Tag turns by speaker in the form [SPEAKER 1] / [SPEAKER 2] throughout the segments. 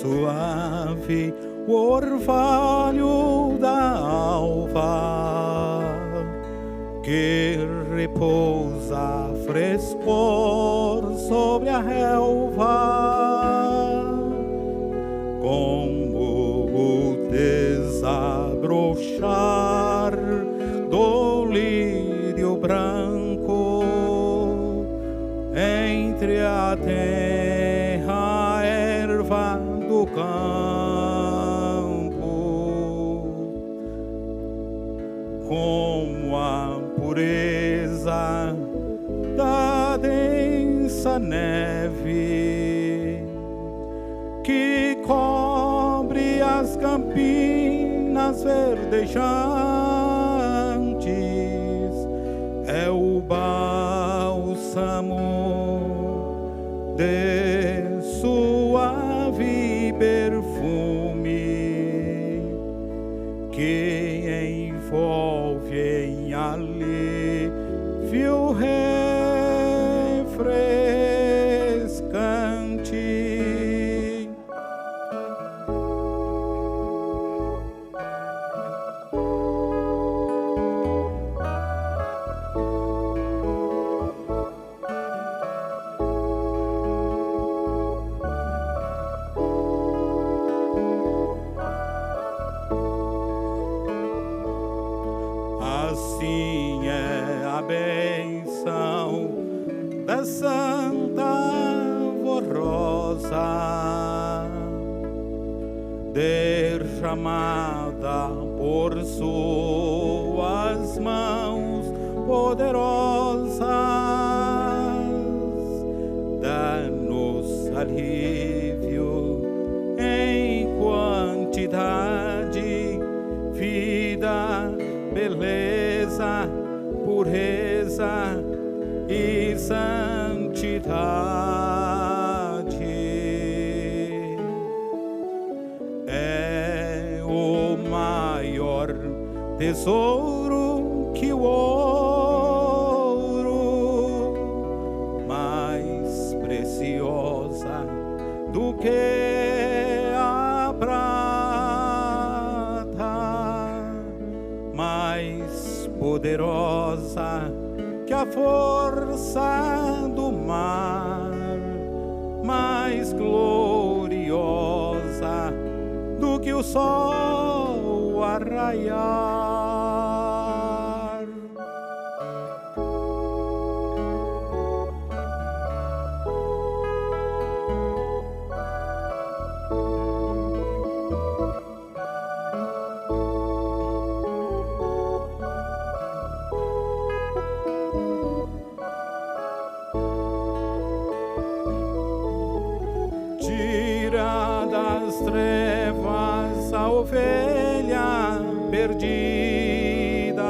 [SPEAKER 1] Suave o orvalho da alva que repousa frescor sobre a relva, como o desabrochar do lírio branco entre a terra, erva do campo, como a pureza da densa neve que cobre as campinas verdejantes, é o bálsamo de suave perfume que envolve em alívio refrescante. Assim é a bênção da Santa Rosa, derramada por suas mãos poderosas, dá-nos alívio em quantidade, vida, beleza, pureza e santidade. É o maior tesouro que o ouro, mais preciosa do que a prata, mais poderosa que a força do mar, mais gloriosa do que o sol a raiar. Tira das trevas a ovelha perdida,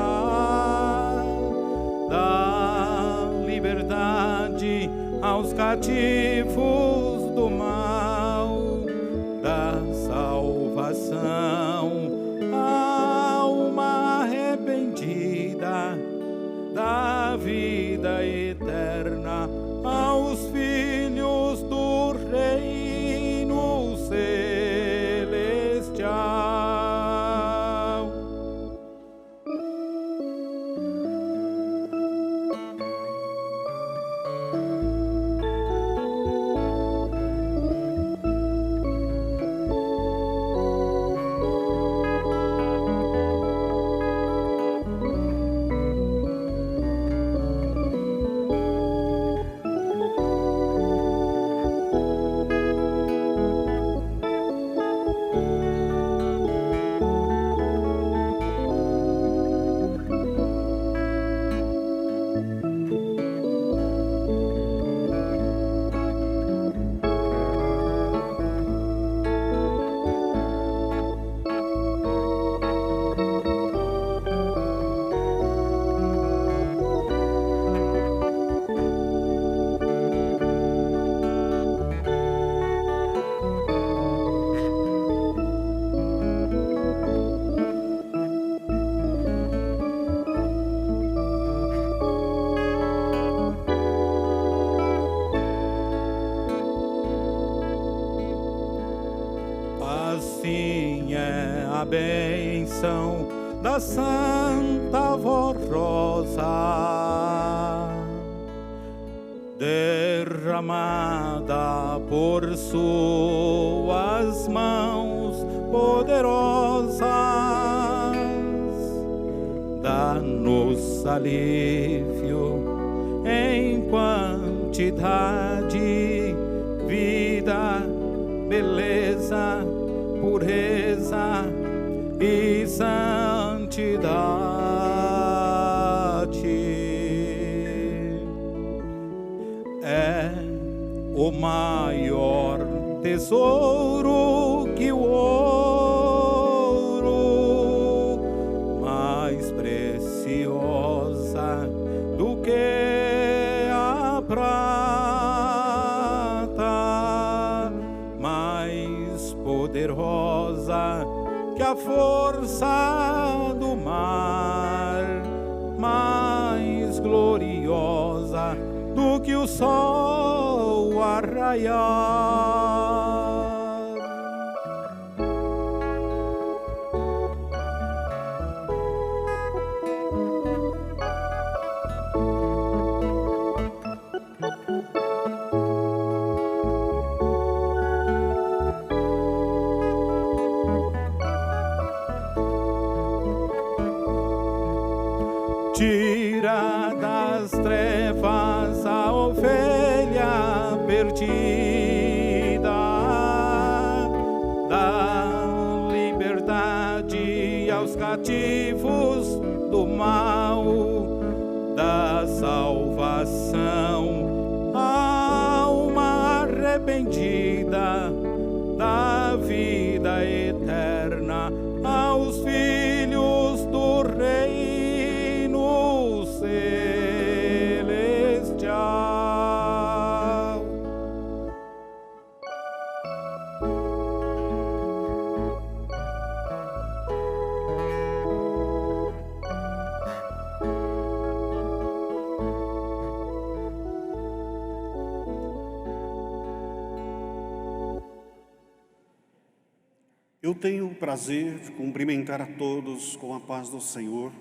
[SPEAKER 1] dá liberdade aos cativos do mal, dá salvação à alma arrependida, dá vida eterna aos filhos do reino celestial. bênção da Santa Voz Rosa, derramada por suas mãos poderosas, dá-nos alívio em quantidade, vida, beleza, pureza e santidade. É o maior tesouro que o ouro, mais preciosa do que a prata, mais poderosa que a força do mar, mais gloriosa do que o sol a raiar. Tira das trevas a ovelha perdida, dá liberdade aos cativos do mal, dá salvação à alma arrependida, dá vida eterna aos filhos do Rei celestial.
[SPEAKER 2] Eu tenho o prazer de cumprimentar a todos com a paz do Senhor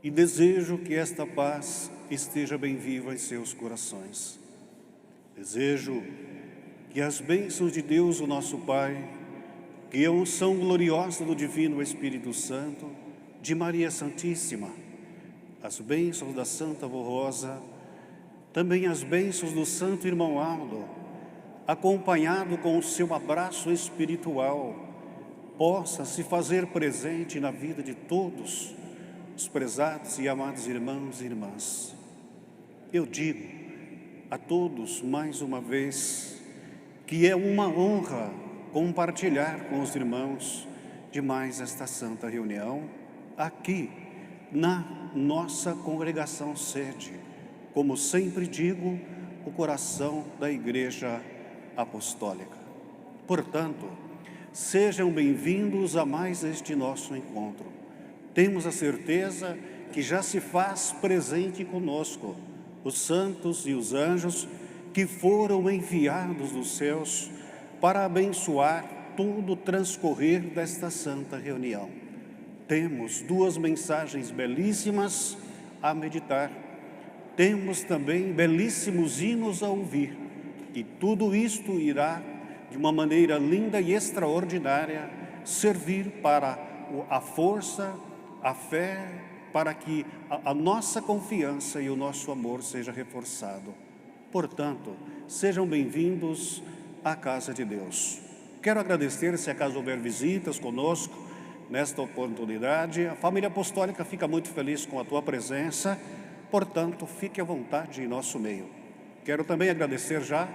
[SPEAKER 2] e desejo que esta paz esteja bem viva em seus corações. Desejo que as bênçãos de Deus, o nosso Pai, que a unção gloriosa do Divino Espírito Santo, de Maria Santíssima, as bênçãos da Santa Voz Rosa, também as bênçãos do Santo Irmão Aldo, acompanhado com o seu abraço espiritual, possa se fazer presente na vida de todos os prezados e amados irmãos e irmãs. Eu digo a todos mais uma vez que é uma honra compartilhar com os irmãos de mais esta santa reunião aqui na nossa congregação sede, como sempre digo, o coração da Igreja Apostólica. Portanto, sejam bem-vindos a mais este nosso encontro. Temos a certeza que já se faz presente conosco os santos e os anjos que foram enviados dos céus para abençoar todo o transcorrer desta santa reunião. Temos duas mensagens belíssimas a meditar. Temos também belíssimos hinos a ouvir. E tudo isto irá, de uma maneira linda e extraordinária, servir para a força, a fé, para que a nossa confiança e o nosso amor seja reforçado. Portanto, sejam bem-vindos à casa de Deus. Quero agradecer, se acaso houver visitas conosco, nesta oportunidade. A família apostólica fica muito feliz com a tua presença, portanto, fique à vontade em nosso meio. Quero também agradecer já,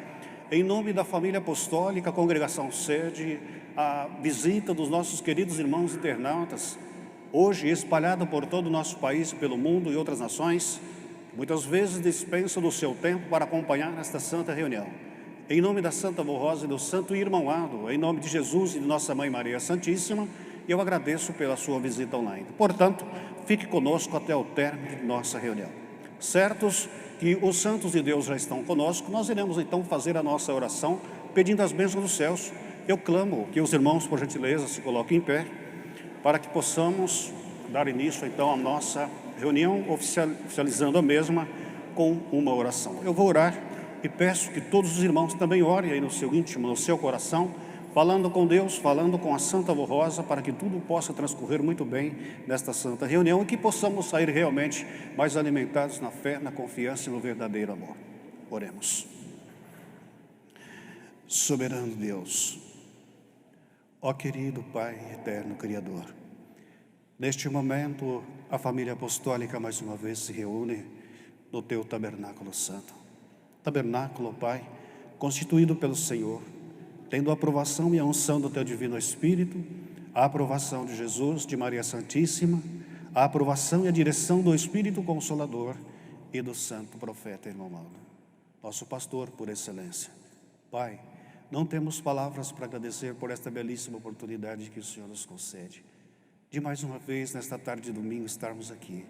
[SPEAKER 2] em nome da família apostólica, a congregação sede, a visita dos nossos queridos irmãos internautas, hoje espalhada por todo o nosso país, pelo mundo e outras nações, muitas vezes dispensam do seu tempo para acompanhar esta santa reunião. Em nome da Santa Voz Rosa e do Santo Irmão Aldo, em nome de Jesus e de Nossa Mãe Maria Santíssima, eu agradeço pela sua visita online. Portanto, fique conosco até o término de nossa reunião. Certos que os santos de Deus já estão conosco, nós iremos então fazer a nossa oração pedindo as bênçãos dos céus. Eu clamo que os irmãos, por gentileza, se coloquem em pé para que possamos dar início então à nossa reunião, oficializando a mesma com uma oração. Eu vou orar e peço que todos os irmãos também orem aí no seu íntimo, no seu coração, falando com Deus, falando com a Santa Avó Rosa, para que tudo possa transcorrer muito bem nesta santa reunião e que possamos sair realmente mais alimentados na fé, na confiança e no verdadeiro amor. Oremos. Soberano Deus, ó querido Pai eterno Criador, neste momento a família apostólica mais uma vez se reúne no teu tabernáculo santo. Tabernáculo, Pai, constituído pelo Senhor, tendo a aprovação e a unção do teu divino Espírito, a aprovação de Jesus, de Maria Santíssima, a aprovação e a direção do Espírito Consolador e do santo profeta irmão Mauro, nosso pastor por excelência. Pai, não temos palavras para agradecer por esta belíssima oportunidade que o Senhor nos concede, de mais uma vez, nesta tarde de domingo, estarmos aqui.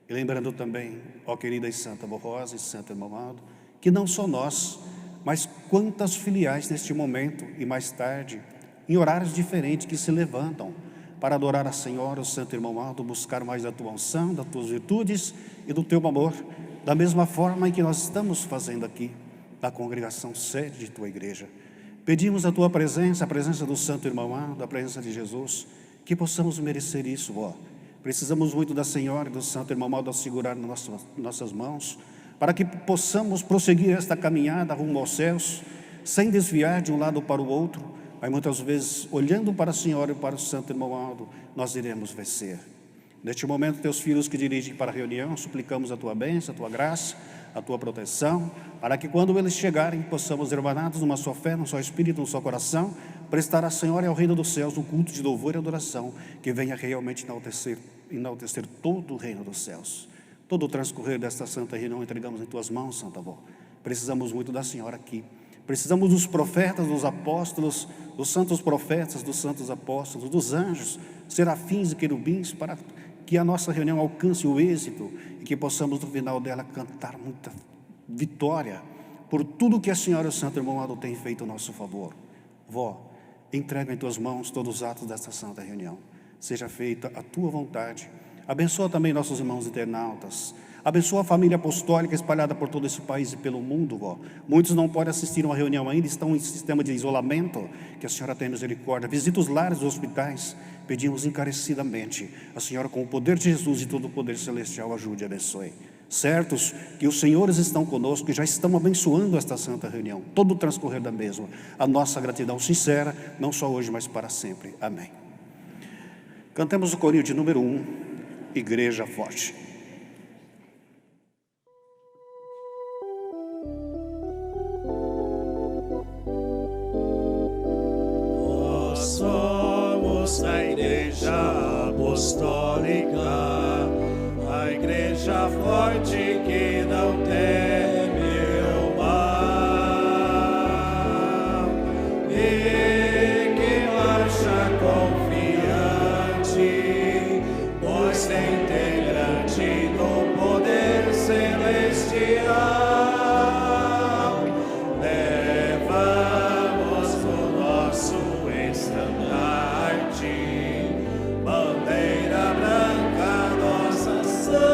[SPEAKER 2] E lembrando também, ó querida e santa Avó Rosa e santo irmão Mauro, que não só nós, mas quantas filiais neste momento e mais tarde, em horários diferentes, que se levantam para adorar a Senhora, o santo irmão Aldo, buscar mais da tua unção, das tuas virtudes e do teu amor, da mesma forma em que nós estamos fazendo aqui, na congregação sede de tua igreja. Pedimos a tua presença, a presença do santo irmão Aldo, a presença de Jesus, que possamos merecer isso, ó. Precisamos muito da Senhora e do santo irmão Aldo segurar nas nossas mãos, para que possamos prosseguir esta caminhada rumo aos céus, sem desviar de um lado para o outro, mas muitas vezes, olhando para a Senhora e para o santo irmão Aldo, nós iremos vencer. Neste momento, teus filhos que dirigem para a reunião, suplicamos a tua bênção, a tua graça, a tua proteção, para que quando eles chegarem, possamos, hermanados numa só fé, num só espírito, num só coração, prestar à Senhora e ao reino dos céus um culto de louvor e adoração, que venha realmente enaltecer todo o reino dos céus. Todo o transcorrer desta santa reunião entregamos em tuas mãos, Santa Avó. Precisamos muito da Senhora aqui. Precisamos dos profetas, dos apóstolos, dos santos profetas, dos santos apóstolos, dos anjos, serafins e querubins, para que a nossa reunião alcance o êxito e que possamos, no final dela, cantar muita vitória por tudo que a Senhora e o Santo Irmão Aldo têm feito a nosso favor. Vó, entrega em tuas mãos todos os atos desta santa reunião. Seja feita a tua vontade. Abençoa também nossos irmãos internautas. Abençoa a família apostólica espalhada por todo esse país e pelo mundo, vó. Muitos não podem assistir uma reunião ainda, estão em sistema de isolamento. Que a Senhora tenha misericórdia. Visita os lares, os hospitais. Pedimos encarecidamente. A Senhora, com o poder de Jesus e todo o poder celestial, ajude e abençoe. Certos que os senhores estão conosco e já estão abençoando esta santa reunião, todo o transcorrer da mesma. A nossa gratidão sincera, não só hoje, mas para sempre. Amém. Cantemos o corinho de número 1, Igreja Forte.
[SPEAKER 1] Nós somos a Igreja Apostólica, a Igreja forte que não teme o mal e que marcha confiante, pois tem integrante no poder celestial. Levamos o nosso estandarte, bandeira branca, nossa santidade.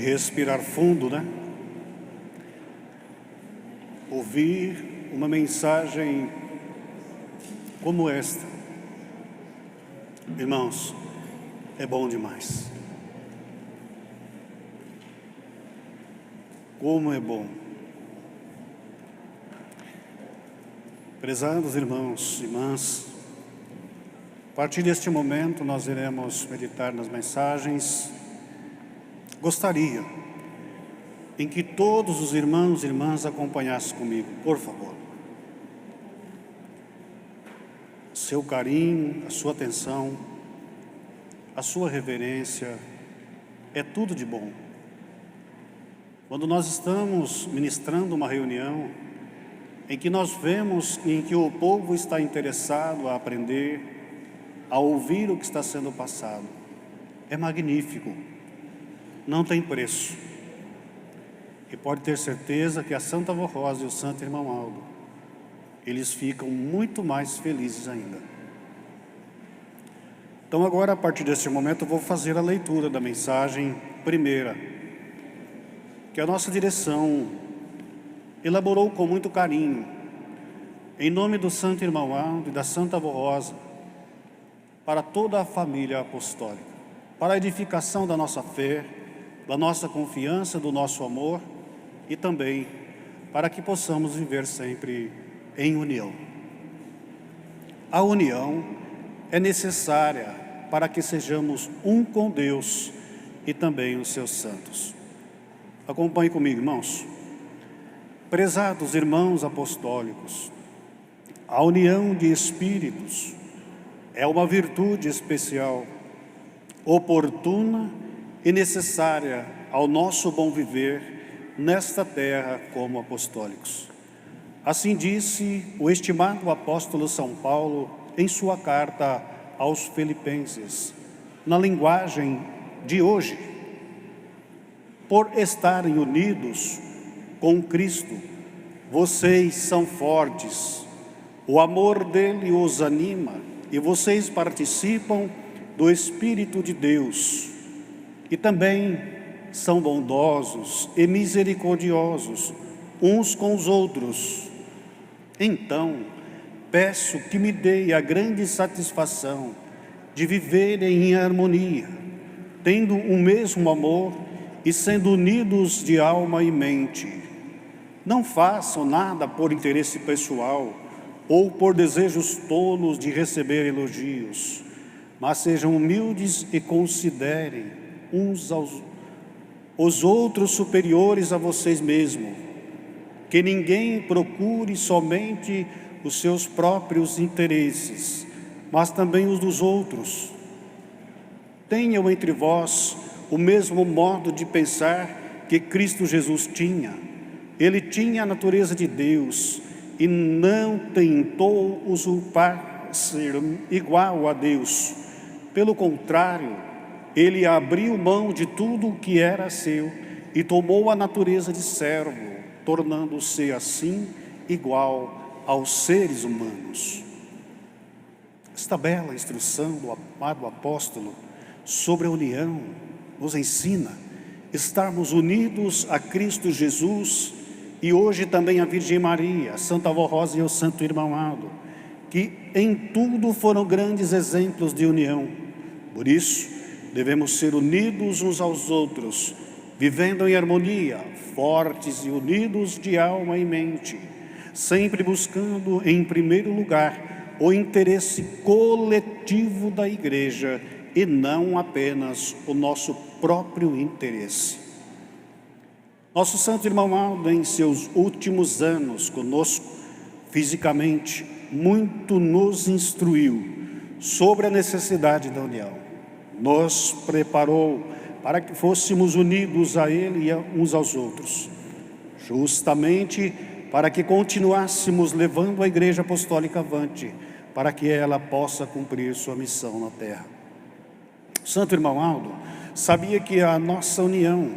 [SPEAKER 2] respirar fundo, né? Ouvir uma mensagem como esta. Irmãos, é bom demais. Como é bom. Prezados irmãos e irmãs, a partir deste momento nós iremos meditar nas mensagens. Gostaria em que todos os irmãos e irmãs acompanhassem comigo, por favor. Seu carinho, a sua atenção, a sua reverência, é tudo de bom. Quando nós estamos ministrando uma reunião em que nós vemos em que o povo está interessado a aprender, a ouvir o que está sendo passado, é magnífico, não tem preço. E pode ter certeza que a Santa Avó Rosa e o Santo Irmão Aldo, eles ficam muito mais felizes ainda. Então agora, a partir deste momento, eu vou fazer a leitura da mensagem primeira, que a nossa direção elaborou com muito carinho, em nome do Santo Irmão Aldo e da Santa Avó Rosa, para toda a família apostólica, para a edificação da nossa fé, da nossa confiança, do nosso amor, e também para que possamos viver sempre em união. A união é necessária para que sejamos um com Deus e também os seus santos. Acompanhe comigo, irmãos. Prezados irmãos apostólicos, a união de espíritos é uma virtude especial, oportuna e necessária ao nosso bom viver nesta terra como apostólicos. Assim disse o estimado apóstolo São Paulo em sua carta aos Filipenses, na linguagem de hoje. Por estarem unidos com Cristo, vocês são fortes, o amor dele os anima e vocês participam do Espírito de Deus. E também são bondosos e misericordiosos uns com os outros. Então, peço que me dê a grande satisfação de viverem em harmonia, tendo o mesmo amor e sendo unidos de alma e mente. Não façam nada por interesse pessoal ou por desejos tolos de receber elogios, mas sejam humildes e considerem os outros superiores a vocês mesmos. Que ninguém procure somente os seus próprios interesses, mas também os dos outros. Tenham entre vós o mesmo modo de pensar que Cristo Jesus tinha. Ele tinha a natureza de Deus e não tentou usurpar ser igual a Deus. Pelo contrário, ele abriu mão de tudo o que era seu e tomou a natureza de servo, tornando-se assim igual aos seres humanos. Esta bela instrução do amado apóstolo sobre a união nos ensina estarmos unidos a Cristo Jesus e hoje também a Virgem Maria, a Santa Avó Rosa e o Santo Irmão Aldo, que em tudo foram grandes exemplos de união. Por isso, devemos ser unidos uns aos outros, vivendo em harmonia, fortes e unidos de alma e mente, sempre buscando em primeiro lugar o interesse coletivo da Igreja e não apenas o nosso próprio interesse. Nosso Santo Irmão Aldo, em seus últimos anos conosco, fisicamente, muito nos instruiu sobre a necessidade da união. Nos preparou para que fôssemos unidos a Ele e uns aos outros, justamente para que continuássemos levando a Igreja Apostólica avante, para que ela possa cumprir sua missão na terra. Santo Irmão Aldo sabia que a nossa união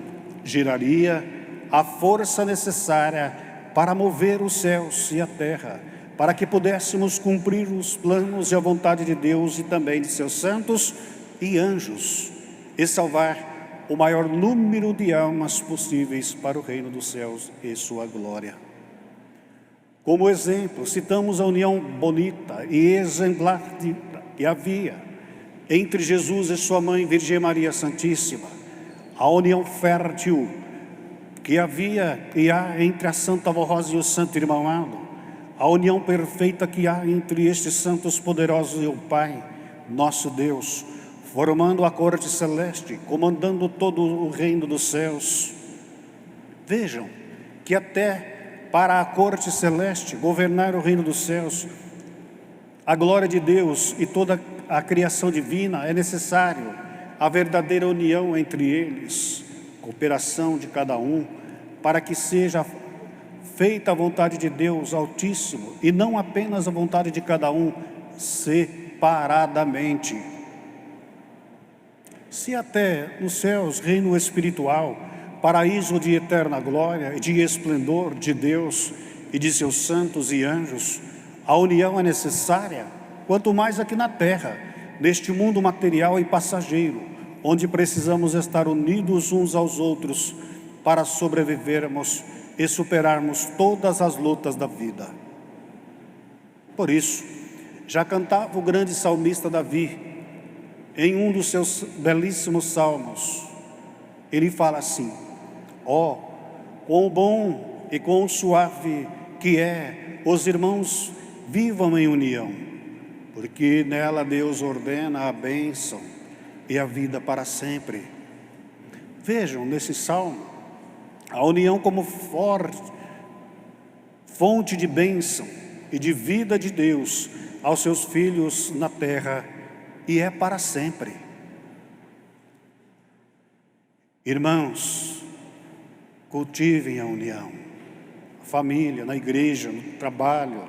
[SPEAKER 2] geraria a força necessária para mover os céus e a terra, para que pudéssemos cumprir os planos e a vontade de Deus e também de seus santos e anjos, e salvar o maior número de almas possíveis para o reino dos céus e sua glória. Como exemplo, citamos a união bonita e exemplar que havia entre Jesus e sua mãe, Virgem Maria Santíssima, a união fértil que havia e há entre a Santa Avó Rosa e o Santo Irmão Aldo, a união perfeita que há entre estes santos poderosos e o Pai, nosso Deus, formando a corte celeste, comandando todo o reino dos céus. Vejam que até para a corte celeste governar o reino dos céus, a glória de Deus e toda a criação divina, é necessário a verdadeira união entre eles, cooperação de cada um, para que seja feita a vontade de Deus Altíssimo, e não apenas a vontade de cada um separadamente. Se até nos céus, reino espiritual, paraíso de eterna glória e de esplendor de Deus e de seus santos e anjos, a união é necessária, quanto mais aqui na terra, neste mundo material e passageiro, onde precisamos estar unidos uns aos outros para sobrevivermos e superarmos todas as lutas da vida. Por isso, já cantava o grande salmista Davi, em um dos seus belíssimos salmos. Ele fala assim: ó, quão bom e quão suave que é os irmãos vivam em união, porque nela Deus ordena a bênção e a vida para sempre. Vejam nesse salmo a união como forte fonte de bênção e de vida de Deus aos seus filhos na terra, e é para sempre. Irmãos, cultivem a união, a família, na igreja, no trabalho,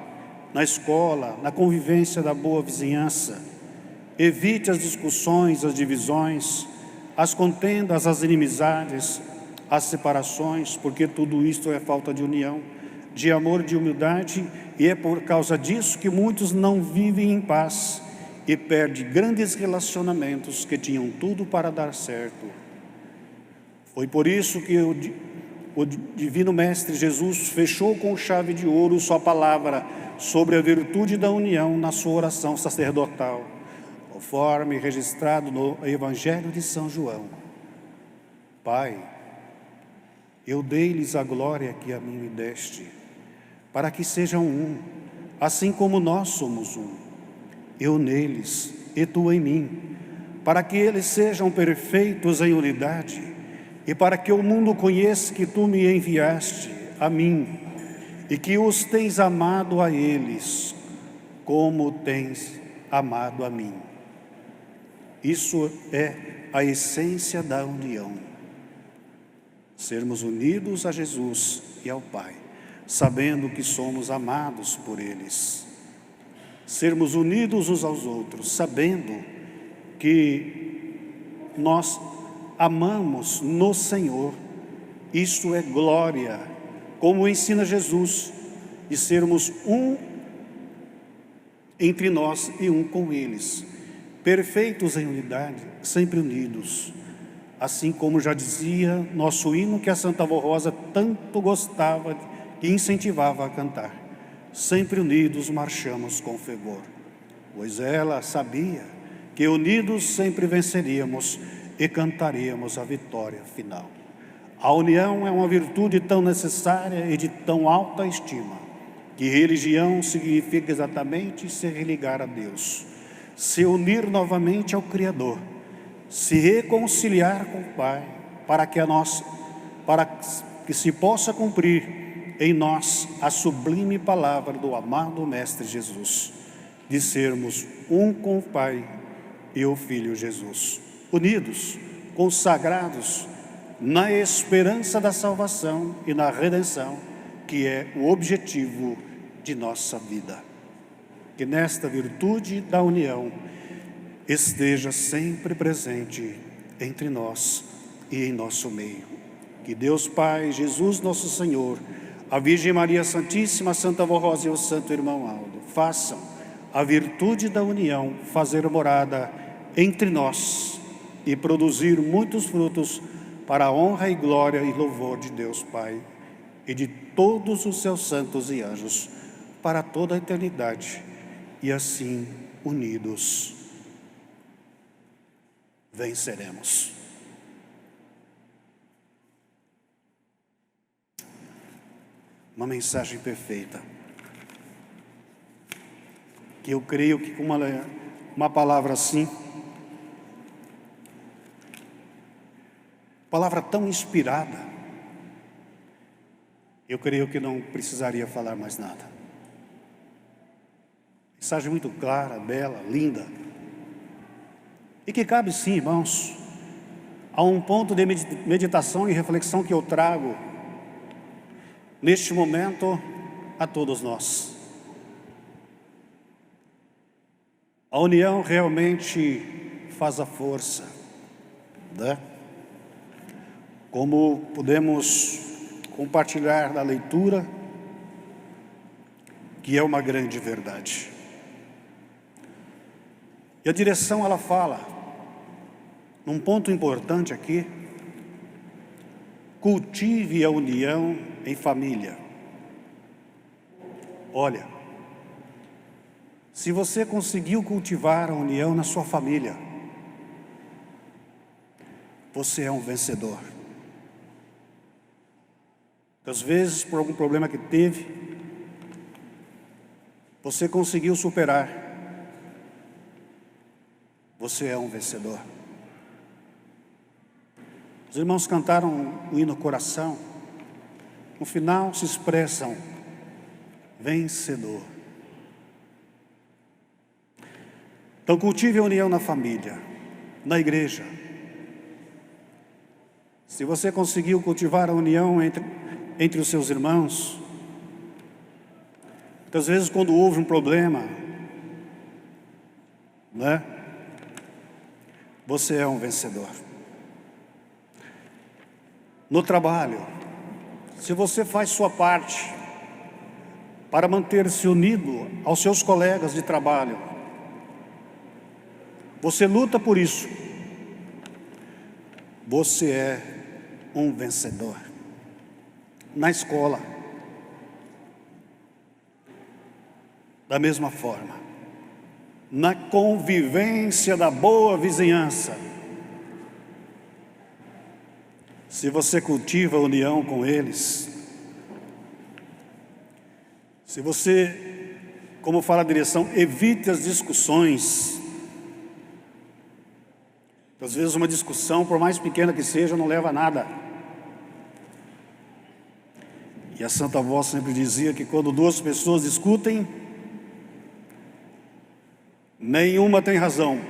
[SPEAKER 2] na escola, na convivência da boa vizinhança. Evite as discussões, as divisões, as contendas, as inimizades, as separações, porque tudo isto é falta de união, de amor, de humildade, e é por causa disso que muitos não vivem em paz e perdem grandes relacionamentos que tinham tudo para dar certo. Foi por isso que o Divino Mestre Jesus fechou com chave de ouro sua palavra sobre a virtude da união na sua oração sacerdotal, conforme registrado no Evangelho de São João. Pai, eu dei-lhes a glória que a mim me deste, para que sejam um, assim como nós somos um. Eu neles e tu em mim, para que eles sejam perfeitos em unidade, e para que o mundo conheça que tu me enviaste a mim, e que os tens amado a eles, como tens amado a mim. Isso é a essência da união. Sermos unidos a Jesus e ao Pai, sabendo que somos amados por eles. Sermos unidos uns aos outros, sabendo que nós amamos no Senhor. Isto é glória, como ensina Jesus, de sermos um entre nós e um com eles, perfeitos em unidade, sempre unidos. Assim como já dizia nosso hino que a Santa Avó Rosa tanto gostava e incentivava a cantar: sempre unidos marchamos com fervor, pois ela sabia que unidos sempre venceríamos e cantaríamos a vitória final. A união é uma virtude tão necessária e de tão alta estima, que religião significa exatamente se religar a Deus, se unir novamente ao Criador, se reconciliar com o Pai, para que se possa cumprir em nós a sublime palavra do amado Mestre Jesus, de sermos um com o Pai e o Filho Jesus, unidos, consagrados na esperança da salvação e na redenção, que é o objetivo de nossa vida. Que nesta virtude da união esteja sempre presente entre nós e em nosso meio. Que Deus Pai, Jesus nosso Senhor, a Virgem Maria Santíssima, a Santa Avó Rosa e o Santo Irmão Aldo façam a virtude da união fazer morada entre nós e produzir muitos frutos para a honra e glória e louvor de Deus Pai e de todos os seus santos e anjos, para toda a eternidade. E assim, unidos, venceremos. Uma mensagem perfeita, que eu creio que com uma palavra assim, palavra tão inspirada, eu creio que não precisaria falar mais nada. Mensagem muito clara, bela, linda, e que cabe sim, irmãos, a um ponto de meditação e reflexão que eu trago neste momento a todos nós. A união realmente faz a força, né? Como podemos compartilhar da leitura, que é uma grande verdade. E a direção, ela fala, num ponto importante aqui, cultive a união em família. Olha, se você conseguiu cultivar a união na sua família, você é um vencedor. Às vezes, por algum problema que teve, você conseguiu superar. Você é um vencedor. Os irmãos cantaram o hino Coração. No final se expressam vencedor. Então cultive a união na família, na igreja. Se você conseguiu cultivar a união entre os seus irmãos, muitas vezes quando houve um problema, né? Você é um vencedor. No trabalho, se você faz sua parte para manter-se unido aos seus colegas de trabalho, você luta por isso, você é um vencedor. Na escola, da mesma forma, na convivência da boa vizinhança, se você cultiva a união com eles, se você, como fala a direção, evite as discussões. Às vezes uma discussão, por mais pequena que seja, não leva a nada. E a Santa Avó sempre dizia que quando duas pessoas discutem, nenhuma tem razão.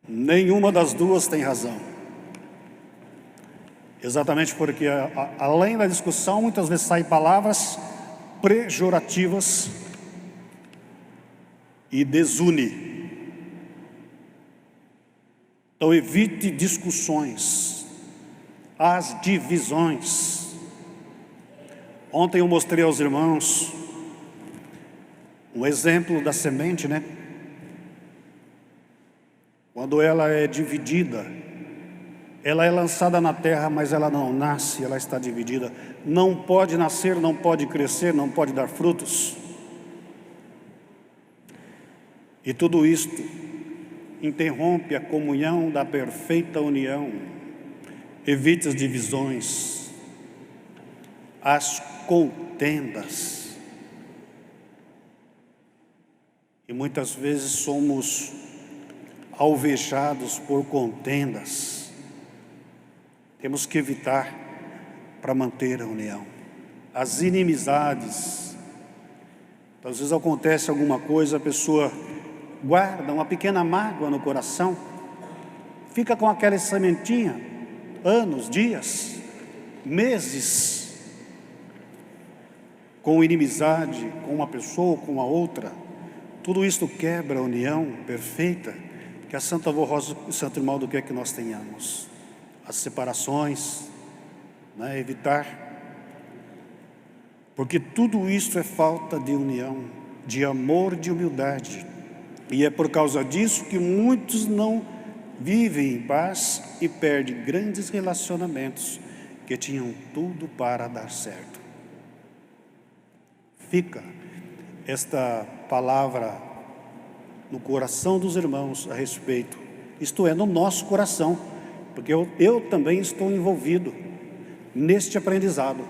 [SPEAKER 2] Nenhuma das duas tem razão. Exatamente porque, além da discussão, muitas vezes saem palavras pejorativas e desune. Então evite discussões, as divisões. Ontem eu mostrei aos irmãos um exemplo da semente, né? Quando ela é dividida, ela é lançada na terra, mas ela não nasce, ela está dividida. Não pode nascer, não pode crescer, não pode dar frutos. E tudo isto interrompe a comunhão da perfeita união. Evite as divisões, as contendas. E muitas vezes somos alvejados por contendas. Temos que evitar para manter a união. As inimizades. Às vezes acontece alguma coisa, a pessoa guarda uma pequena mágoa no coração, fica com aquela sementinha, anos, dias, meses, com inimizade com uma pessoa, com a outra. Tudo isso quebra a união perfeita que a Santa Avó Rosa e Santo Irmão quer que nós tenhamos. As separações, né, evitar, porque tudo isso é falta de união, de amor, de humildade. E é por causa disso que muitos não vivem em paz e perdem grandes relacionamentos que tinham tudo para dar certo. Fica esta palavra no coração dos irmãos a respeito, isto é, no nosso coração, porque eu também estou envolvido neste aprendizado.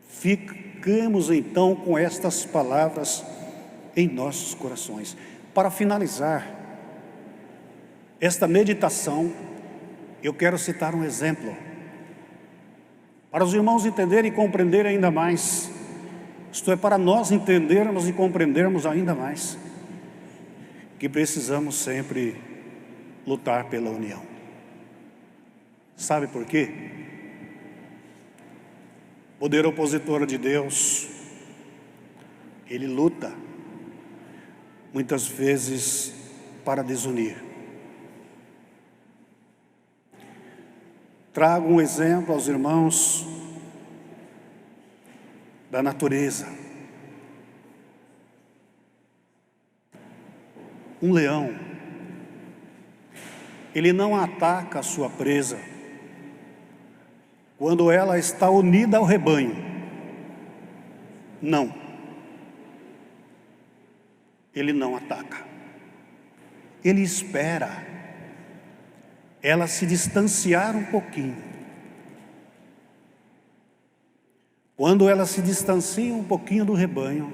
[SPEAKER 2] Ficamos então com estas palavras em nossos corações. Para finalizar esta meditação, eu quero citar um exemplo, para os irmãos entenderem e compreenderem ainda mais, isto é, para nós entendermos e compreendermos ainda mais, que precisamos sempre lutar pela união. Sabe por quê? O poder opositor de Deus, ele luta muitas vezes para desunir. Trago um exemplo aos irmãos da natureza. Um leão, ele não ataca a sua presa quando ela está unida ao rebanho. Não. Ele não ataca. Ele espera ela se distanciar um pouquinho. Quando ela se distancia um pouquinho do rebanho,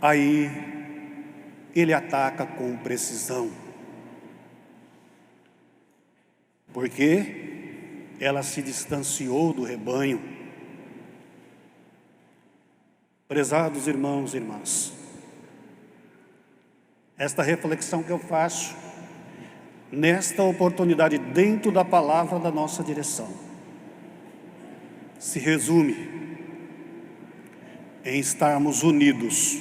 [SPEAKER 2] aí ele ataca com precisão. Porque ela se distanciou do rebanho. Prezados irmãos e irmãs, esta reflexão que eu faço, nesta oportunidade, dentro da palavra da nossa direção, se resume em estarmos unidos.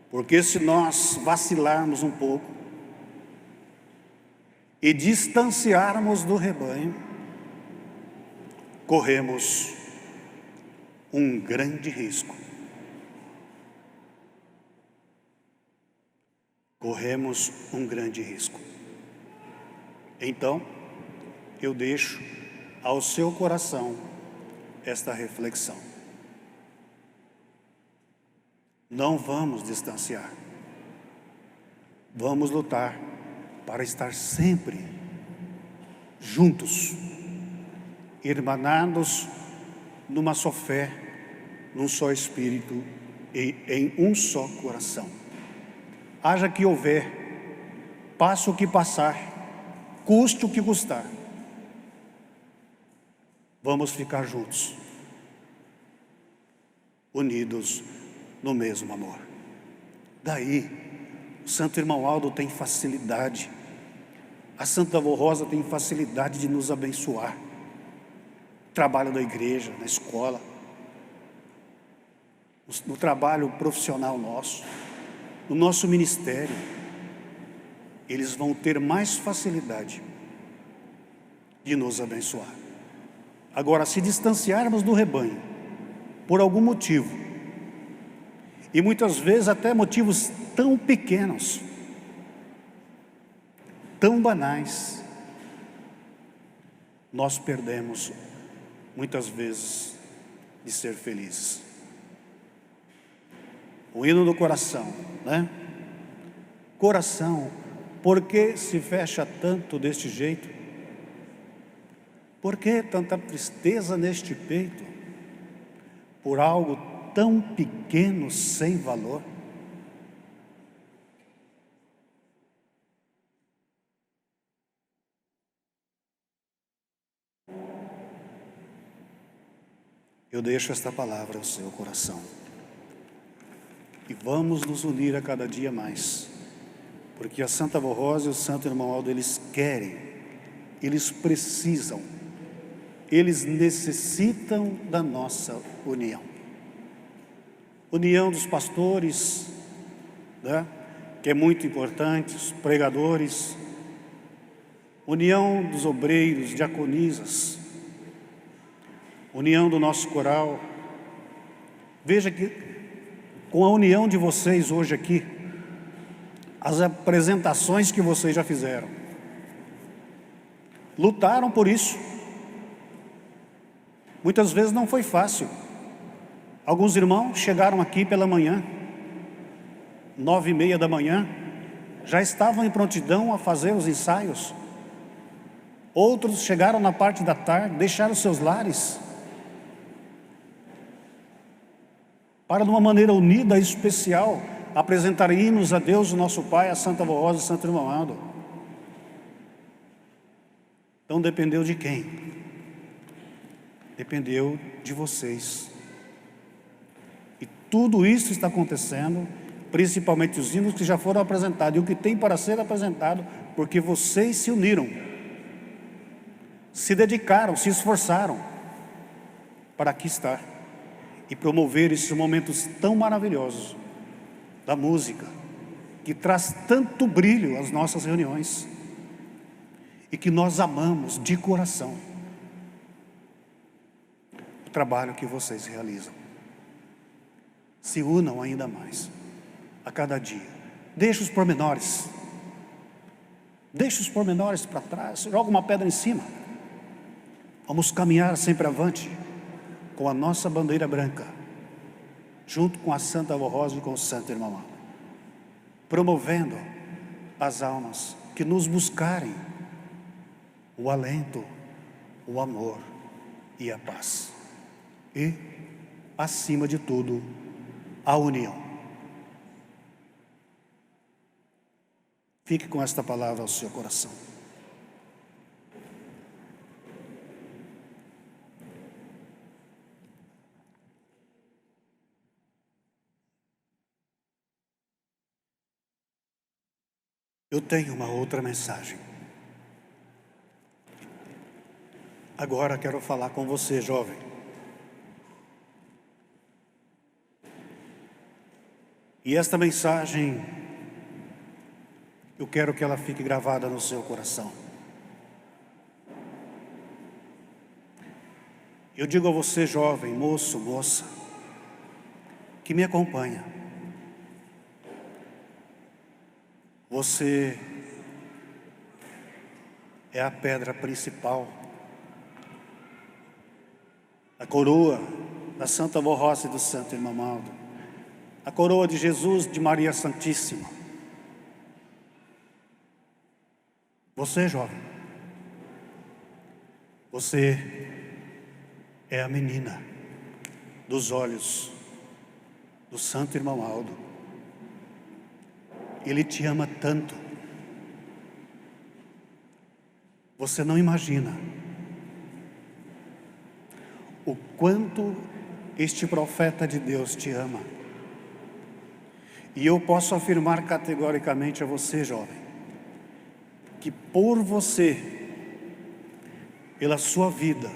[SPEAKER 2] Porque se nós vacilarmos um pouco e distanciarmos do rebanho, corremos um grande risco. Corremos um grande risco. Então, eu deixo ao seu coração esta reflexão. Não vamos distanciar. Vamos lutar para estar sempre juntos, irmanados numa só fé, num só espírito e em um só coração. Haja que houver, passe o que passar, custe o que custar, vamos ficar juntos, unidos no mesmo amor. Daí, o Santo Irmão Aldo tem facilidade, a Santa Avó Rosa tem facilidade de nos abençoar. Trabalho da igreja, na escola, no trabalho profissional nosso, no nosso ministério, eles vão ter mais facilidade de nos abençoar. Agora, se distanciarmos do rebanho, por algum motivo, e muitas vezes até motivos tão pequenos, tão banais, nós perdemos muitas vezes de ser felizes. O hino do coração, né? Coração, por que se fecha tanto deste jeito? Por que tanta tristeza neste peito? Por algo tão pequeno, sem valor? Eu deixo esta palavra ao seu coração. E vamos nos unir a cada dia mais. Porque a Santa Avó Rosa e o Santo Irmão Aldo, eles querem, eles precisam, eles necessitam da nossa união. União dos pastores, né? Que é muito importante, os pregadores. União dos obreiros, diaconisas. União do nosso coral. Veja que com a união de vocês hoje aqui, as apresentações que vocês já fizeram. Lutaram por isso. Muitas vezes não foi fácil. Alguns irmãos chegaram aqui pela manhã, 9h30 da manhã, já estavam em prontidão a fazer os ensaios. Outros chegaram na parte da tarde, deixaram seus lares, para de uma maneira unida e especial, apresentar hinos a Deus, o nosso Pai, a Santa Avó Rosa e Santo Irmão Aldo. Então dependeu de quem? Dependeu de vocês. E tudo isso está acontecendo, principalmente os hinos que já foram apresentados, e o que tem para ser apresentado, porque vocês se uniram, se dedicaram, se esforçaram, para aqui estar, e promover esses momentos tão maravilhosos, da música, que traz tanto brilho às nossas reuniões, e que nós amamos de coração, o trabalho que vocês realizam. Se unam ainda mais, a cada dia. Deixa os pormenores. Deixa os pormenores para trás. Joga uma pedra em cima. Vamos caminhar sempre avante, com a nossa bandeira branca, junto com a Santa Avó Rosa e com o Santo Irmão Aldo, promovendo as almas que nos buscarem o alento, o amor e a paz. E, acima de tudo, a união. Fique com esta palavra ao seu coração. Eu tenho uma outra mensagem. Agora quero falar com você, jovem. E esta mensagem, eu quero que ela fique gravada no seu coração. Eu digo a você, jovem, moço, moça, que me acompanha. Você é a pedra principal, a coroa da Santa Avó Rosa e do Santo Irmão Aldo, a coroa de Jesus, de Maria Santíssima. Você, jovem, você é a menina dos olhos do Santo Irmão Aldo. Ele te ama tanto. Você não imagina o quanto este profeta de Deus te ama. E eu posso afirmar categoricamente a você, jovem, que por você, pela sua vida,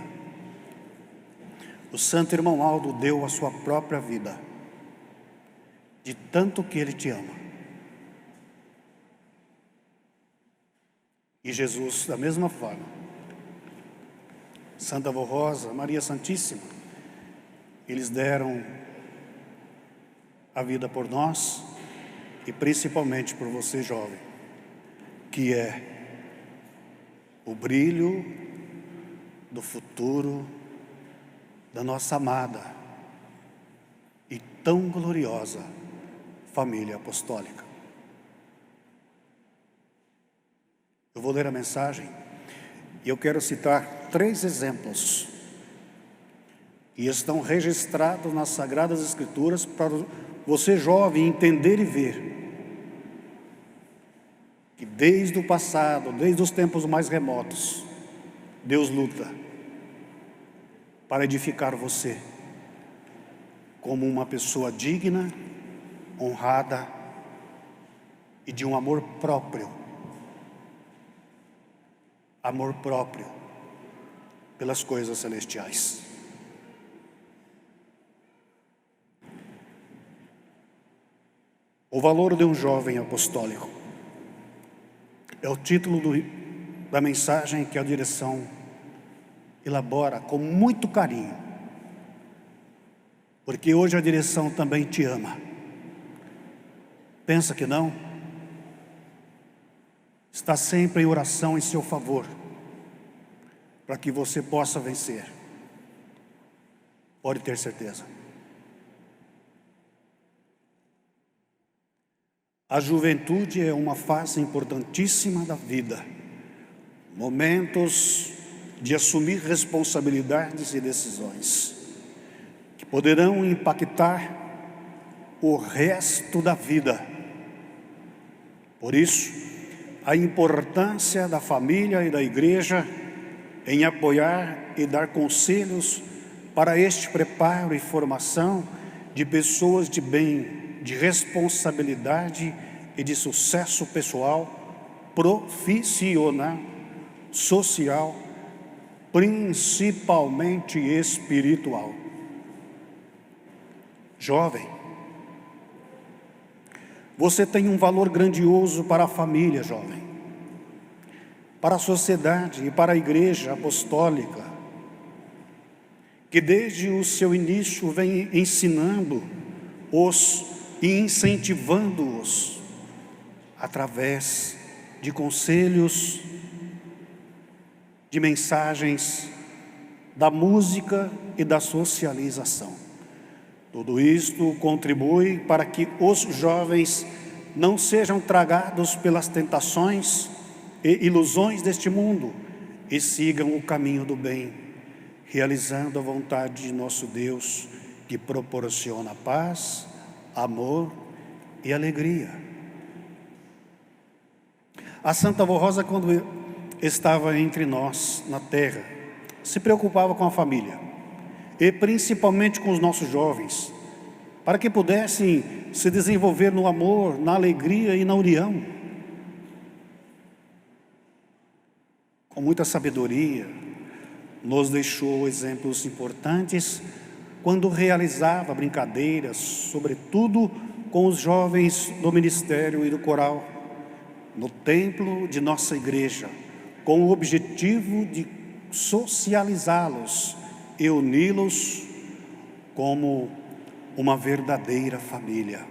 [SPEAKER 2] o Santo Irmão Aldo deu a sua própria vida, de tanto que ele te ama. E Jesus, da mesma forma, Santa Avó Rosa, Maria Santíssima, eles deram a vida por nós, e principalmente por você, jovem, que é o brilho do futuro da nossa amada e tão gloriosa família apostólica. Eu vou ler a mensagem e eu quero citar 3 exemplos e estão registrados nas Sagradas Escrituras para você, jovem, entender e ver que desde o passado, desde os tempos mais remotos, Deus luta para edificar você como uma pessoa digna, honrada e de um amor próprio pelas coisas celestiais. O valor de um jovem apostólico é o título da mensagem que a direção elabora com muito carinho, porque hoje a direção também te ama. Pensa que não? Está sempre em oração em seu favor, para que você possa vencer. Pode ter certeza. A juventude é uma fase importantíssima da vida. Momentos de assumir responsabilidades e decisões que poderão impactar o resto da vida. Por isso, a importância da família e da igreja em apoiar e dar conselhos para este preparo e formação de pessoas de bem, de responsabilidade e de sucesso pessoal, profissional, social, principalmente espiritual. Jovem, você tem um valor grandioso para a família, jovem, para a sociedade e para a igreja apostólica, que desde o seu início vem ensinando-os e incentivando-os através de conselhos, de mensagens, da música e da socialização. Tudo isto contribui para que os jovens não sejam tragados pelas tentações e ilusões deste mundo e sigam o caminho do bem, realizando a vontade de nosso Deus, que proporciona paz, amor e alegria. A Santa Avó Rosa, quando estava entre nós na terra, se preocupava com a família e principalmente com os nossos jovens, para que pudessem se desenvolver no amor, na alegria e na união. Com muita sabedoria, nos deixou exemplos importantes quando realizava brincadeiras, sobretudo com os jovens do ministério e do coral, no templo de nossa igreja, com o objetivo de socializá-los e uni-los como uma verdadeira família.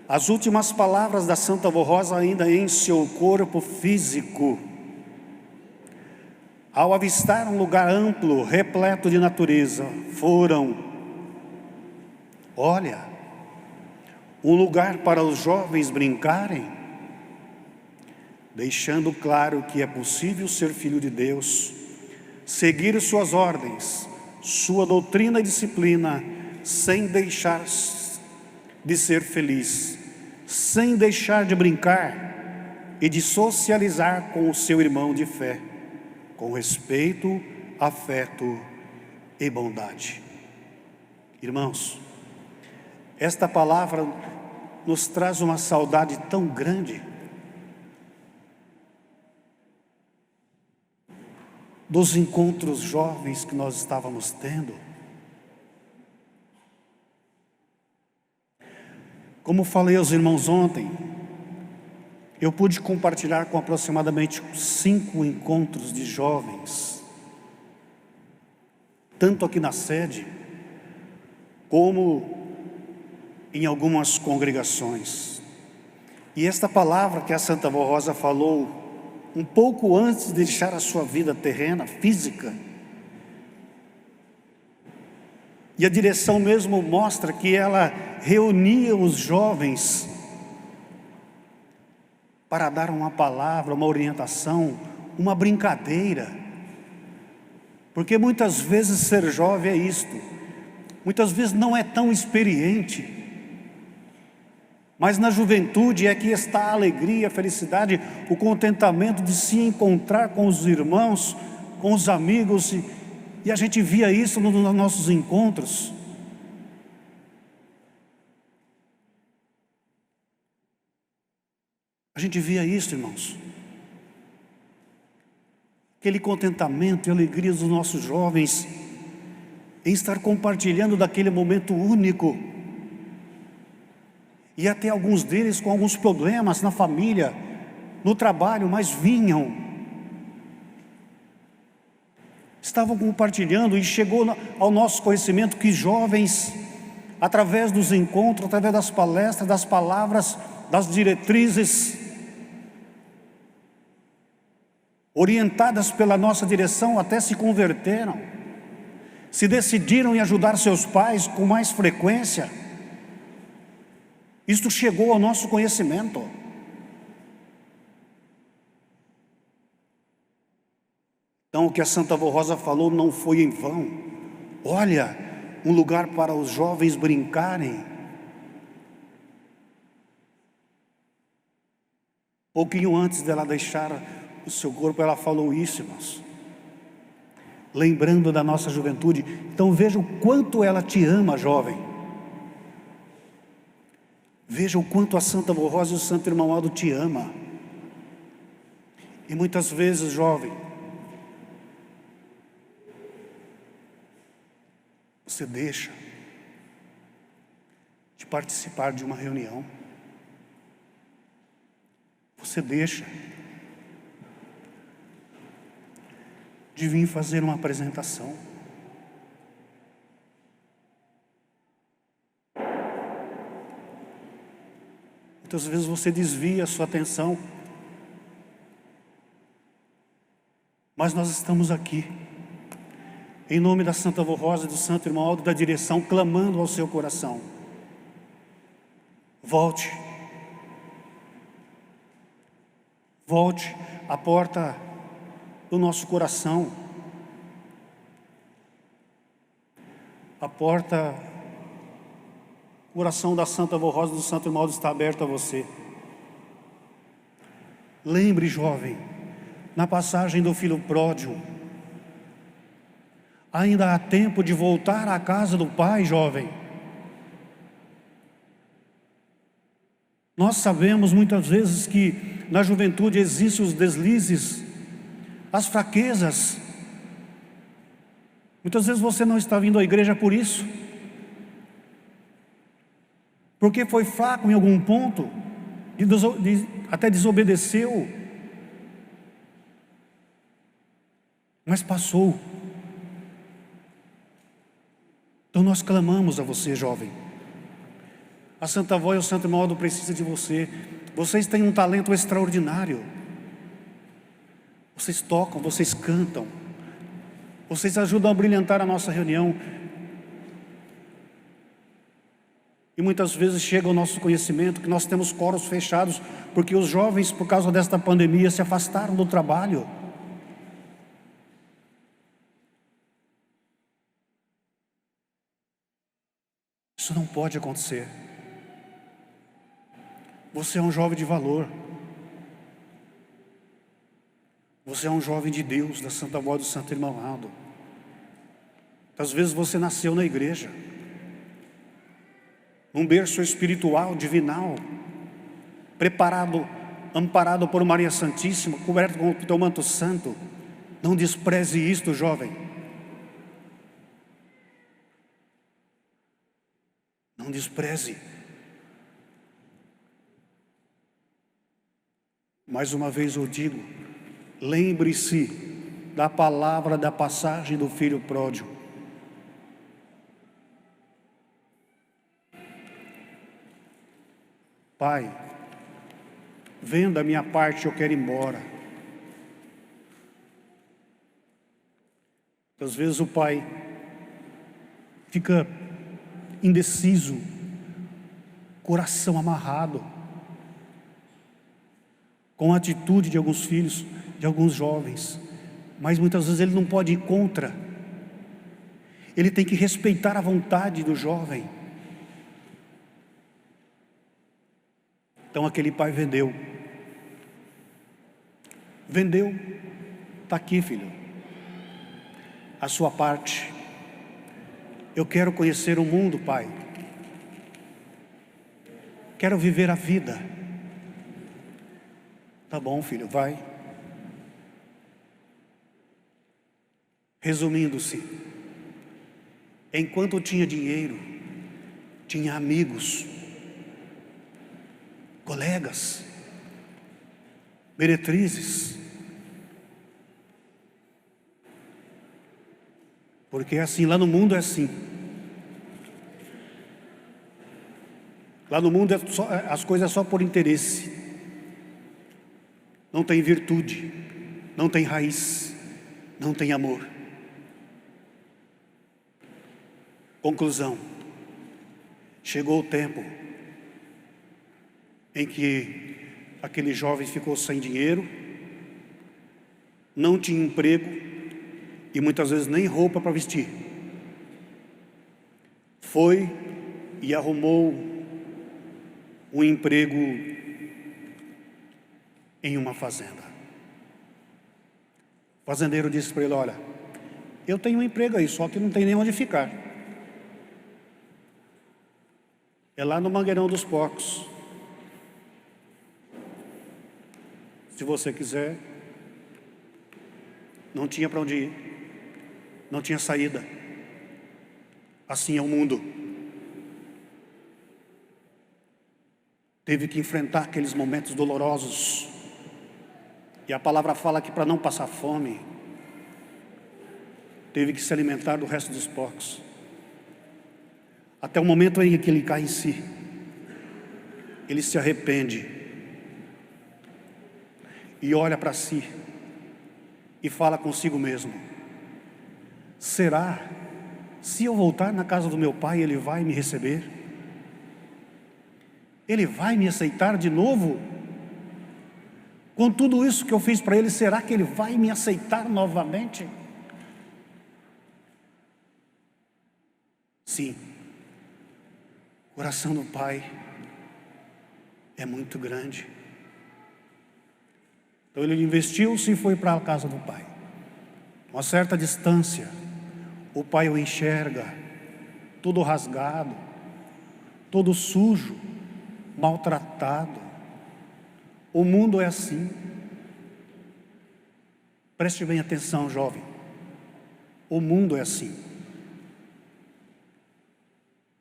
[SPEAKER 2] As últimas palavras da Santa Avó Rosa, ainda em seu corpo físico, ao avistar um lugar amplo, repleto de natureza, foram: olha, um lugar para os jovens brincarem, deixando claro que é possível ser filho de Deus, seguir suas ordens, sua doutrina e disciplina, sem deixar de ser feliz, sem deixar de brincar e de socializar com o seu irmão de fé, com respeito, afeto e bondade. Irmãos, esta palavra nos traz uma saudade tão grande dos encontros jovens que nós estávamos tendo. Como falei aos irmãos ontem, eu pude compartilhar com aproximadamente 5 encontros de jovens, tanto aqui na sede, como em algumas congregações. E esta palavra que a Santa Avó Rosa falou um pouco antes de deixar a sua vida terrena, física, e a direção mesmo mostra que ela reunia os jovens para dar uma palavra, uma orientação, uma brincadeira, porque muitas vezes ser jovem é isto, muitas vezes não é tão experiente, mas na juventude é que está a alegria, a felicidade, o contentamento de se encontrar com os irmãos, com os amigos, e a gente via isso nos nossos encontros. A gente via isso, irmãos. Aquele contentamento e alegria dos nossos jovens em estar compartilhando daquele momento único. E até alguns deles com alguns problemas na família, no trabalho, mas vinham. Estavam compartilhando e chegou ao nosso conhecimento que jovens através dos encontros, através das palestras, das palavras, das diretrizes, orientadas pela nossa direção, até se converteram, se decidiram em ajudar seus pais com mais frequência. Isto chegou ao nosso conhecimento. Então, o que a Santa Avó Rosa falou não foi em vão. Olha, um lugar para os jovens brincarem. Pouquinho antes dela deixar o seu corpo, ela falou isso, irmãos. Lembrando da nossa juventude. Então veja o quanto ela te ama, jovem. Veja o quanto a Santa Avó Rosa e o Santo Irmão Aldo te ama. E muitas vezes, jovem, você deixa de participar de uma reunião. Você deixa de vir fazer uma apresentação. Muitas vezes você desvia a sua atenção. Mas nós estamos aqui, em nome da Santa Avó Rosa e do Santo Irmão Aldo, da direção, clamando ao seu coração. Volte. Volte à porta do nosso coração. A porta, o coração da Santa Avó Rosa e do Santo Irmão Aldo está aberto a você. Lembre, jovem, na passagem do filho pródigo, ainda há tempo de voltar à casa do Pai, jovem. Nós sabemos muitas vezes que na juventude existem os deslizes, as fraquezas. Muitas vezes você não está vindo à igreja por isso, porque foi fraco em algum ponto, até desobedeceu, mas passou. Então nós clamamos a você, jovem. A Santa Avó e o Santo Irmão Aldo precisam de você. Vocês têm um talento extraordinário. Vocês tocam, vocês cantam, vocês ajudam a brilhantar a nossa reunião. E muitas vezes chega ao nosso conhecimento que nós temos coros fechados, porque os jovens, por causa desta pandemia, se afastaram do trabalho. Isso não pode acontecer. Você é um jovem de valor. Você é um jovem de Deus, da Santa Avó e do Santo Irmão Aldo. Às vezes você nasceu na igreja, num berço espiritual, divinal, preparado, amparado por Maria Santíssima, coberto com o teu manto santo. Não despreze isto, jovem. Não despreze. Mais uma vez eu digo, lembre-se da palavra da passagem do filho pródigo. Pai, vendo a minha parte, eu quero ir embora. Às vezes o pai fica indeciso, coração amarrado, com a atitude de alguns filhos, de alguns jovens, mas muitas vezes ele não pode ir contra, ele tem que respeitar a vontade do jovem. Então aquele pai vendeu, está aqui, filho, a sua parte. Eu quero conhecer o mundo, pai, quero viver a vida. Tá bom, filho, vai. Resumindo-se, enquanto tinha dinheiro, tinha amigos, colegas, meretrizes. Porque é assim, lá no mundo é assim. Lá no mundo as coisas só por interesse. Não tem virtude, não tem raiz, não tem amor. Conclusão: chegou o tempo em que aquele jovem ficou sem dinheiro, não tinha emprego e muitas vezes nem roupa para vestir. Foi e arrumou um emprego em uma fazenda. O fazendeiro disse para ele: olha, eu tenho um emprego aí, só que não tem nem onde ficar. É lá no Mangueirão dos Porcos. Se você quiser. Não tinha para onde ir, não tinha saída. Assim é o mundo. Teve que enfrentar aqueles momentos dolorosos. E a palavra fala que para não passar fome, teve que se alimentar do resto dos porcos. Até o momento em que ele cai em si, ele se arrepende e olha para si e fala consigo mesmo: será, se eu voltar na casa do meu pai, ele vai me receber? Ele vai me aceitar de novo? Com tudo isso que eu fiz para ele, será que ele vai me aceitar novamente? Sim, o coração do pai é muito grande. Então ele investiu-se e foi para a casa do pai. Uma certa distância, o pai o enxerga, todo rasgado, todo sujo, maltratado. O mundo é assim. Preste bem atenção, jovem. O mundo é assim.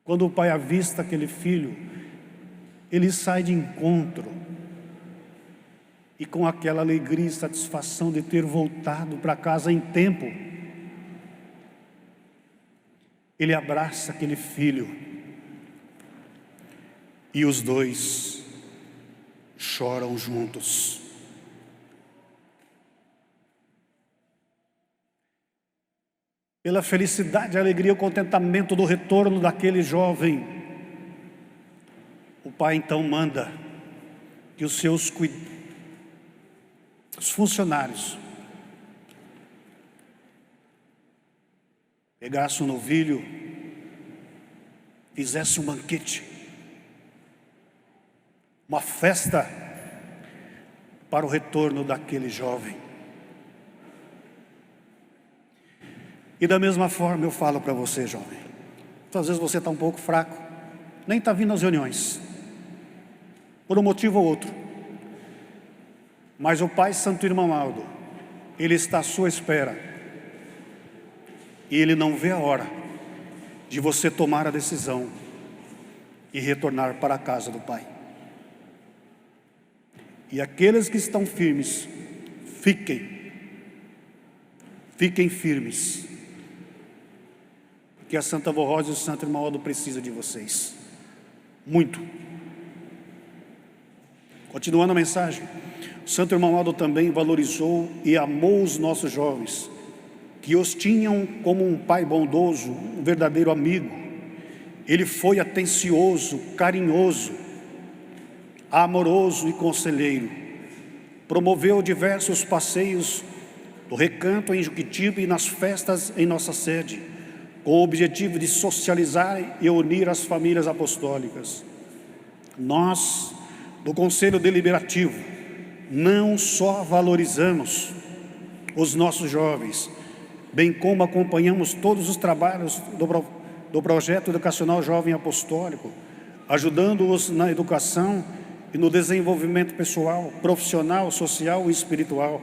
[SPEAKER 2] Quando o pai avista aquele filho, ele sai de encontro, e com aquela alegria e satisfação de ter voltado para casa em tempo, ele abraça aquele filho, e os dois choram juntos. Pela felicidade, a alegria e o contentamento do retorno daquele jovem, o pai então manda que os funcionários pegassem um novilho, fizessem um banquete, uma festa para o retorno daquele jovem. E da mesma forma eu falo para você, jovem, às vezes você está um pouco fraco, nem está vindo às reuniões, por um motivo ou outro, mas o Pai Santo Irmão Aldo, ele está à sua espera, e ele não vê a hora de você tomar a decisão e retornar para a casa do Pai. E aqueles que estão firmes, fiquem firmes, porque a Santa Vó Rosa e o Santo Irmão Aldo precisam de vocês, muito. Continuando a mensagem, o Santo Irmão Aldo também valorizou e amou os nossos jovens, que os tinham como um pai bondoso, um verdadeiro amigo. Ele foi atencioso, carinhoso, amoroso e conselheiro. Promoveu diversos passeios do recanto em Juquitiba e nas festas em nossa sede, com o objetivo de socializar e unir as famílias apostólicas. Nós, do Conselho Deliberativo, não só valorizamos os nossos jovens, bem como acompanhamos todos os trabalhos do Projeto Educacional Jovem Apostólico, ajudando-os na educação e no desenvolvimento pessoal, profissional, social e espiritual,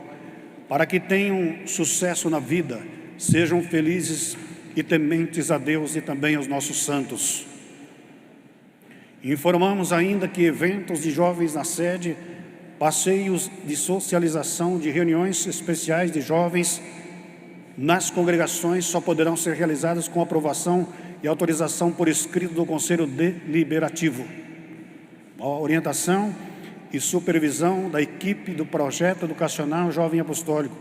[SPEAKER 2] para que tenham sucesso na vida, sejam felizes e tementes a Deus e também aos nossos santos. Informamos ainda que eventos de jovens na sede, passeios de socialização, de reuniões especiais de jovens nas congregações só poderão ser realizados com aprovação e autorização por escrito do Conselho Deliberativo.
[SPEAKER 3] a orientação e supervisão da equipe do projeto educacional Jovem Apostólico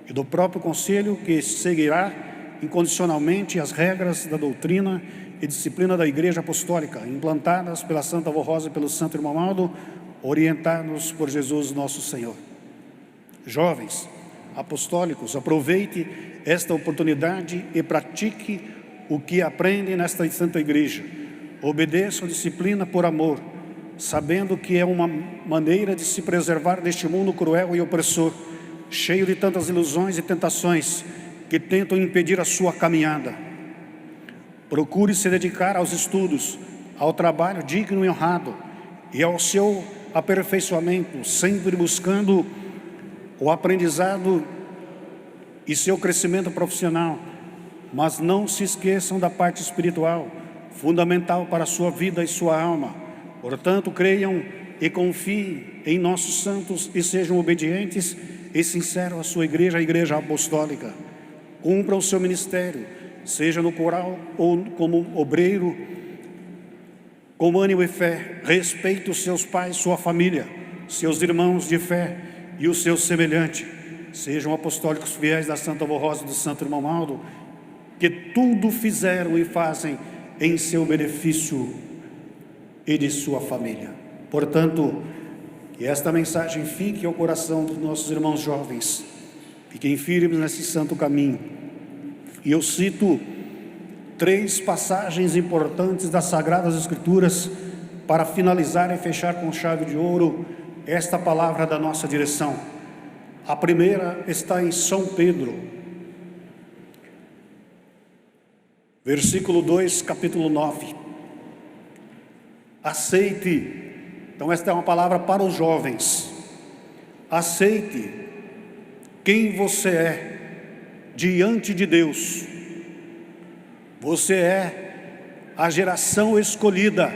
[SPEAKER 3] e do próprio conselho, que seguirá incondicionalmente as regras da doutrina e disciplina da Igreja Apostólica, implantadas pela Santa Avó Rosa e pelo Santo Irmão Aldo, orientados por Jesus nosso Senhor. Jovens apostólicos, aproveite esta oportunidade e pratique o que aprendem nesta Santa Igreja. Obedeçam a disciplina por amor, sabendo que é uma maneira de se preservar deste mundo cruel e opressor, cheio de tantas ilusões e tentações que tentam impedir a sua caminhada. Procure se dedicar aos estudos, ao trabalho digno e honrado e ao seu aperfeiçoamento, sempre buscando o aprendizado e seu crescimento profissional, mas não se esqueçam da parte espiritual, fundamental para a sua vida e sua alma. Portanto, creiam e confiem em nossos santos e sejam obedientes e sinceros à sua igreja, a Igreja Apostólica. Cumpram o seu ministério, seja no coral ou como obreiro, com ânimo e fé. Respeite os seus pais, sua família, seus irmãos de fé e os seus semelhantes. Sejam apostólicos fiéis da Santa Avó Rosa e do Santo Irmão Aldo, que tudo fizeram e fazem em seu benefício e de sua família. Portanto, que esta mensagem fique ao coração dos nossos irmãos jovens, fiquem firmes nesse santo caminho. E eu cito 3 passagens importantes das Sagradas Escrituras para finalizar e fechar com chave de ouro esta palavra da nossa direção. A primeira está em São Pedro, versículo 2, capítulo 9. Aceite, então esta é uma palavra para os jovens. Aceite quem você é diante de Deus. Você é a geração escolhida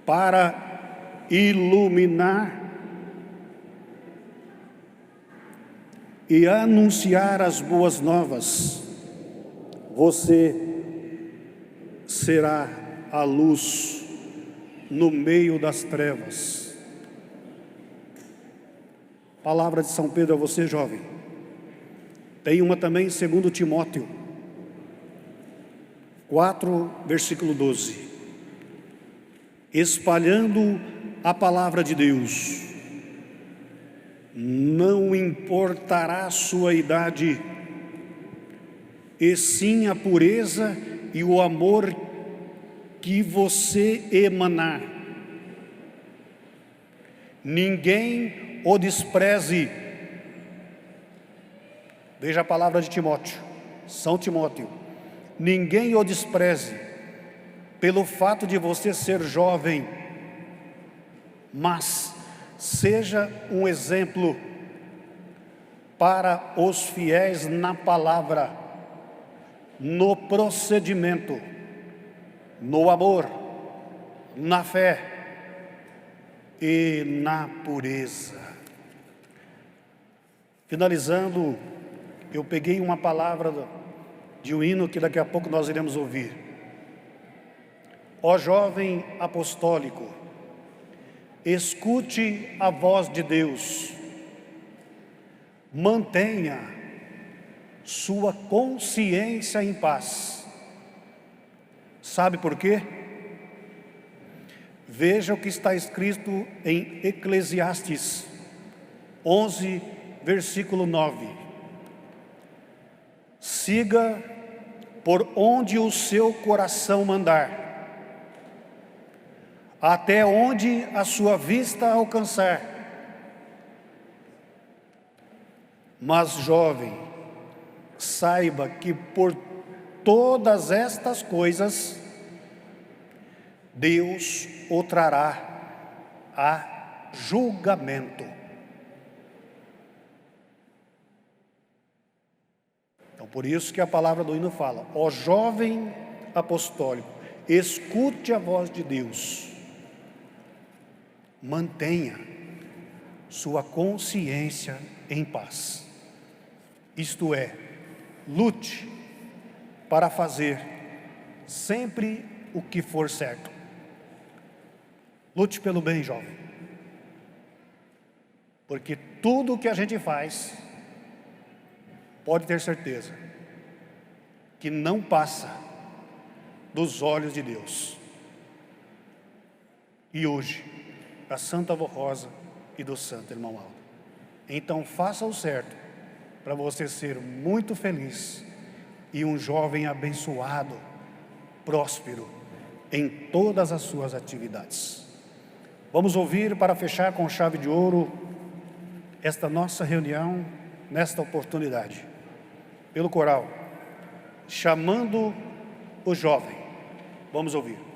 [SPEAKER 3] para iluminar e anunciar as boas novas. Você será a luz no meio das trevas. Palavra de São Pedro a você, jovem. Tem uma também em 2 Timóteo 4, versículo 12. Espalhando a palavra de Deus, não importará a sua idade, e sim a pureza e o amor que você emanar. Ninguém o despreze. Veja a palavra de Timóteo, São Timóteo. Ninguém o despreze pelo fato de você ser jovem, mas seja um exemplo para os fiéis na palavra, no procedimento, no amor, na fé e na pureza. Finalizando, eu peguei uma palavra de um hino que daqui a pouco nós iremos ouvir. Ó jovem apostólico, escute a voz de Deus, mantenha sua consciência em paz. Sabe por quê? Veja o que está escrito em Eclesiastes 11, versículo 9. Siga por onde o seu coração mandar, até onde a sua vista alcançar. Mas, jovem, saiba que por todas estas coisas, Deus o trará a julgamento. Então, por isso que a palavra do hino fala: ó jovem apostólico, escute a voz de Deus, mantenha sua consciência em paz. Isto é, lute para fazer sempre o que for certo. Lute pelo bem, jovem. Porque tudo o que a gente faz, pode ter certeza, que não passa dos olhos de Deus. E hoje, da Santa Avó Rosa e do Santo Irmão Aldo. Então faça o certo, para você ser muito feliz e um jovem abençoado, próspero, em todas as suas atividades. Vamos ouvir, para fechar com chave de ouro, esta nossa reunião, nesta oportunidade, pelo coral, chamando o jovem. Vamos ouvir.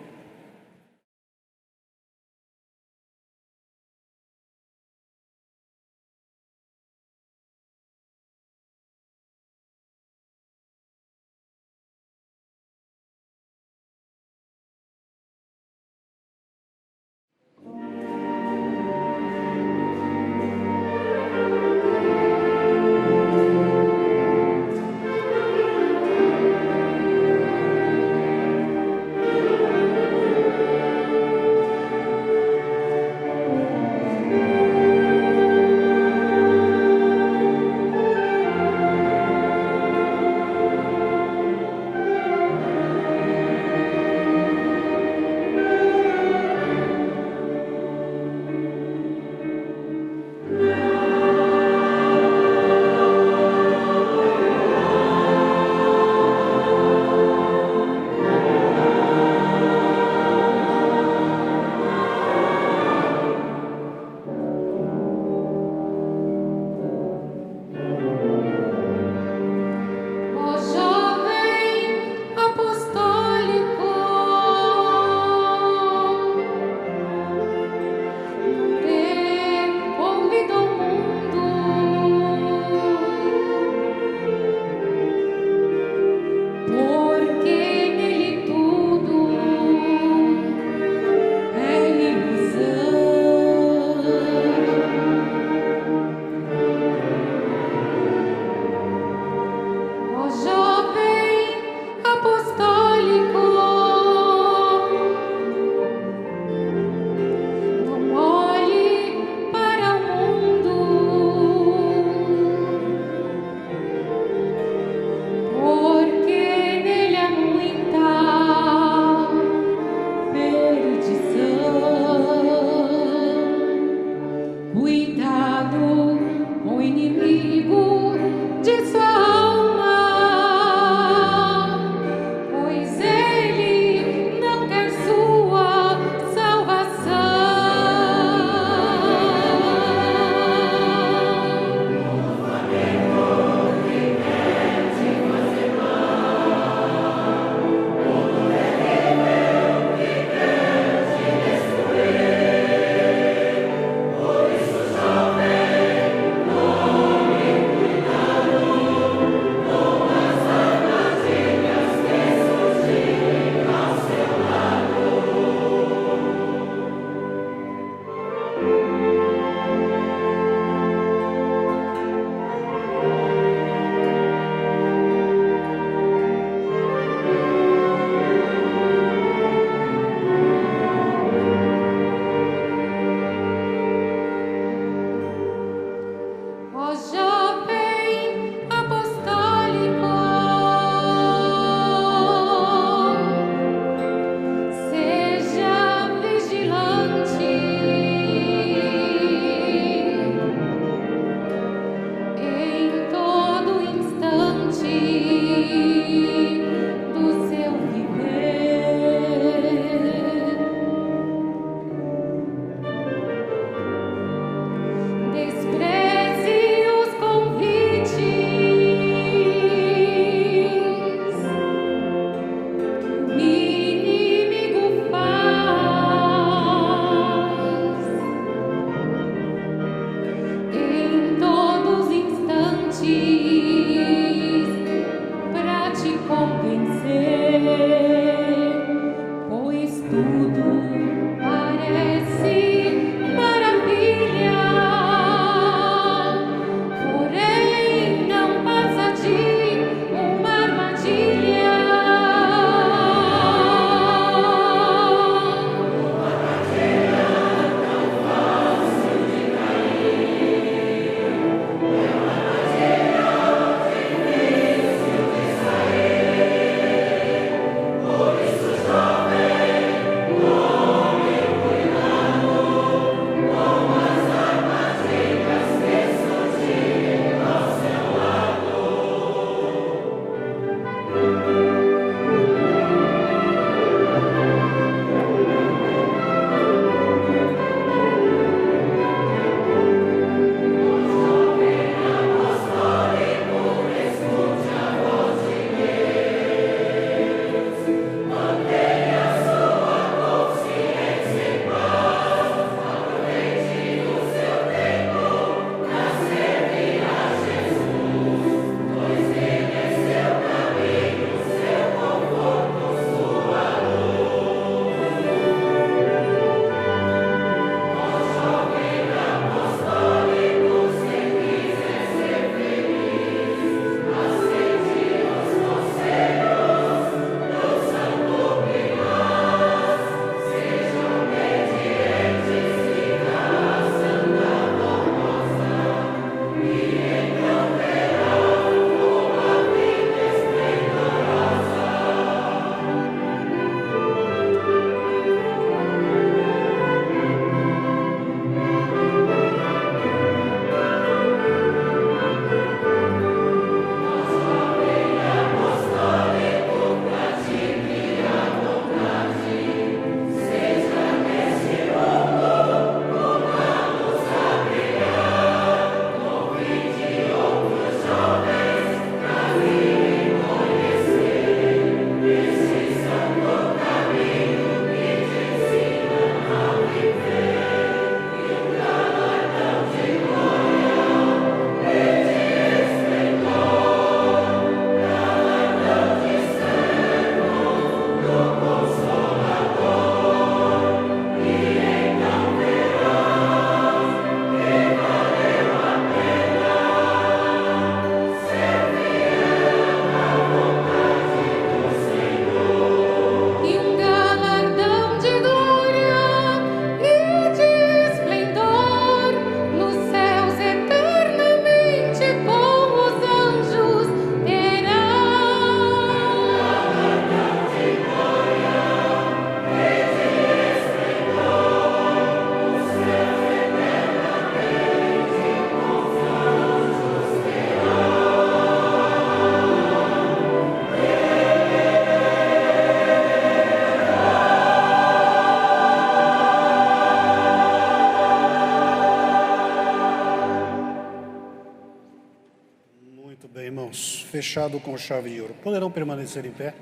[SPEAKER 3] fechado com chave de ouro. Poderão permanecer em pé,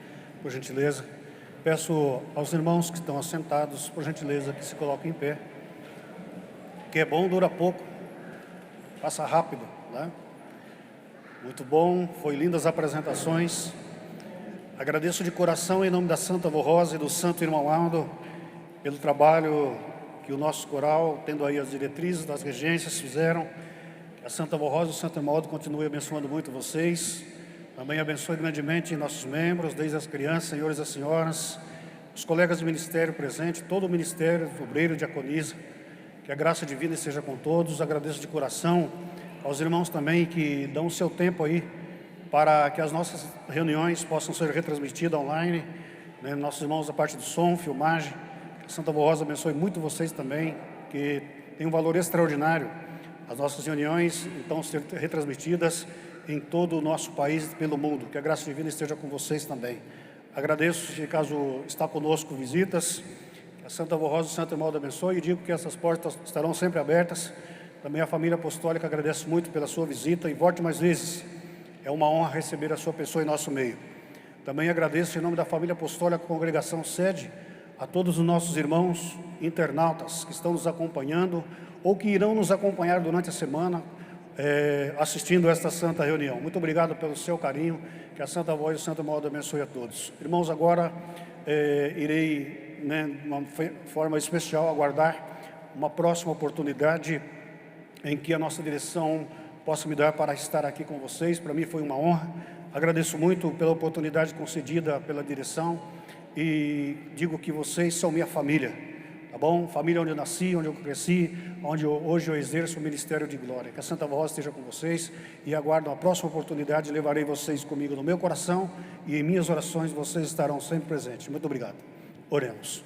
[SPEAKER 3] por gentileza. Peço aos irmãos que estão assentados, por gentileza, que se coloquem em pé. Que é bom, dura pouco, passa rápido, né? Muito bom, foi lindas apresentações. Agradeço de coração, em nome da Santa Avó Rosa e do Santo Irmão Aldo, pelo trabalho que o nosso coral, tendo aí as diretrizes das regências, fizeram. Que a Santa Avó Rosa e o Santo Irmão Aldo continue abençoando muito vocês. Também abençoe grandemente nossos membros, desde as crianças, senhores e senhoras, os colegas de ministério presente, todo o ministério, obreiro, diaconisa. Que a graça divina esteja com todos. Agradeço de coração aos irmãos também que dão o seu tempo aí para que as nossas reuniões possam ser retransmitidas online, né? Nossos irmãos da parte do som, filmagem. Que a Santa Avó Rosa abençoe muito vocês também, que tem um valor extraordinário as nossas reuniões, então, ser retransmitidas em todo o nosso país e pelo mundo. Que a graça divina esteja com vocês também. Agradeço, se caso está conosco, visitas. Que a Santa Avó Rosa e o Santo Irmão abençoe, e digo que essas portas estarão sempre abertas. Também a família apostólica agradece muito pela sua visita e volte mais vezes. É uma honra receber a sua pessoa em nosso meio. Também agradeço em nome da família apostólica, a congregação sede, a todos os nossos irmãos internautas que estão nos acompanhando ou que irão nos acompanhar durante a semana, assistindo a esta santa reunião. Muito obrigado pelo seu carinho. Que a Santa Avó e o Santo Irmão abençoe a todos. Irmãos, agora irei, de uma forma especial, aguardar uma próxima oportunidade em que a nossa direção possa me dar para estar aqui com vocês. Para mim foi uma honra. Agradeço muito pela oportunidade concedida pela direção e digo que vocês são minha família, tá bom? Família onde eu nasci, onde eu cresci, onde hoje eu exerço o ministério de glória. Que a Santa Avó esteja com vocês e aguardo a próxima oportunidade. Levarei vocês comigo no meu coração e em minhas orações vocês estarão sempre presentes. Muito obrigado. Oremos.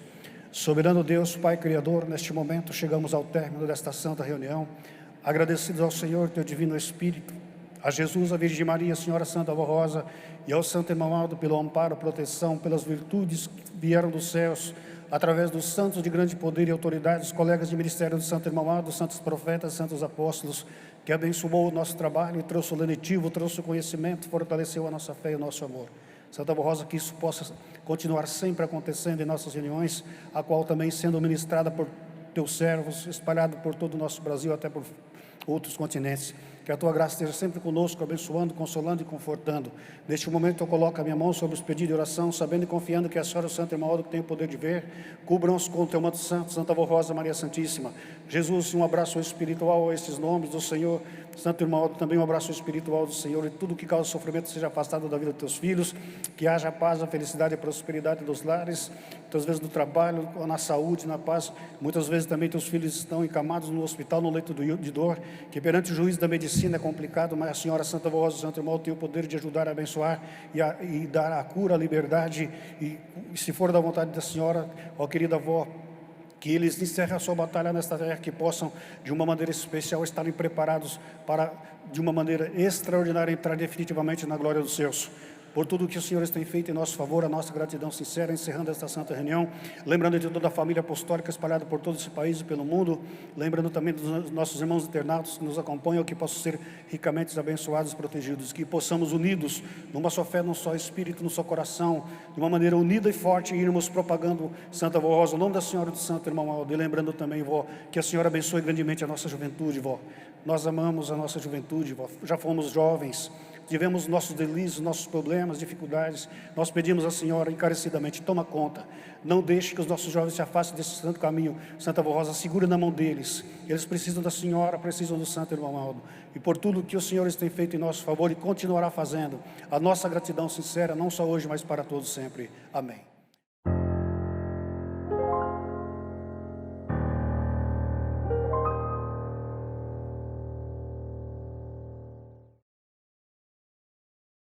[SPEAKER 3] Soberano Deus, Pai Criador, neste momento chegamos ao término desta santa reunião. Agradecidos ao Senhor, teu divino Espírito, a Jesus, a Virgem Maria, a Senhora Santa Avó Rosa e ao Santo Irmão Aldo pelo amparo, proteção, pelas virtudes que vieram dos céus, através dos santos de grande poder e autoridade, os colegas de ministério do Santo Irmão Aldo, santos profetas, santos apóstolos, que abençoou o nosso trabalho, trouxe o lenitivo, trouxe o conhecimento, fortaleceu a nossa fé e o nosso amor. Santa Avó Rosa, que isso possa continuar sempre acontecendo em nossas reuniões, a qual também sendo ministrada por teus servos, espalhado por todo o nosso Brasil, até por outros continentes. Que a tua graça esteja sempre conosco, abençoando, consolando e confortando. Neste momento eu coloco a minha mão sobre os pedidos de oração, sabendo e confiando que a Senhora, o Santo Irmão Aldo, que tem o poder de ver, cubram-os com o teu manto santo, Santa Avó Rosa, Maria Santíssima. Jesus, um abraço espiritual a estes nomes do Senhor. Santo Irmão Aldo, também um abraço espiritual do Senhor, e tudo que causa sofrimento seja afastado da vida dos teus filhos. Que haja a paz, a felicidade e a prosperidade dos lares, muitas vezes no trabalho, na saúde, na paz. Muitas vezes também teus filhos estão encamados no hospital, no leito de dor, que perante o juiz da medicina é complicado, mas a Senhora Santa Avó Rosa, o Santo Irmão, tem o poder de ajudar a abençoar e dar a cura, a liberdade, e se for da vontade da Senhora, ó querida avó, que eles encerrem a sua batalha nesta terra, que possam, de uma maneira especial, estarem preparados para, de uma maneira extraordinária, entrar definitivamente na glória dos céus. Por tudo que os senhores têm feito em nosso favor, a nossa gratidão sincera, encerrando esta santa reunião, lembrando de toda a família apostólica espalhada por todo esse país e pelo mundo, lembrando também dos nossos irmãos internautas que nos acompanham, que possam ser ricamente abençoados e protegidos, que possamos unidos, numa só fé, num só espírito, num só coração, de uma maneira unida e forte, irmos propagando Santa Avó Rosa, o nome da Senhora e do Santo Irmão Aldo, e lembrando também, vó, que a Senhora abençoe grandemente a nossa juventude, vó. Nós amamos a nossa juventude, vó. Já fomos jovens, tivemos nossos delícios, nossos problemas, dificuldades. Nós pedimos à Senhora encarecidamente, toma conta. Não deixe que os nossos jovens se afastem desse santo caminho. Santa Avó Rosa, segura na mão deles. Eles precisam da Senhora, precisam do Santo Irmão Aldo. E por tudo que os senhores têm feito em nosso favor e continuará fazendo, a nossa gratidão sincera, não só hoje, mas para todos sempre. Amém.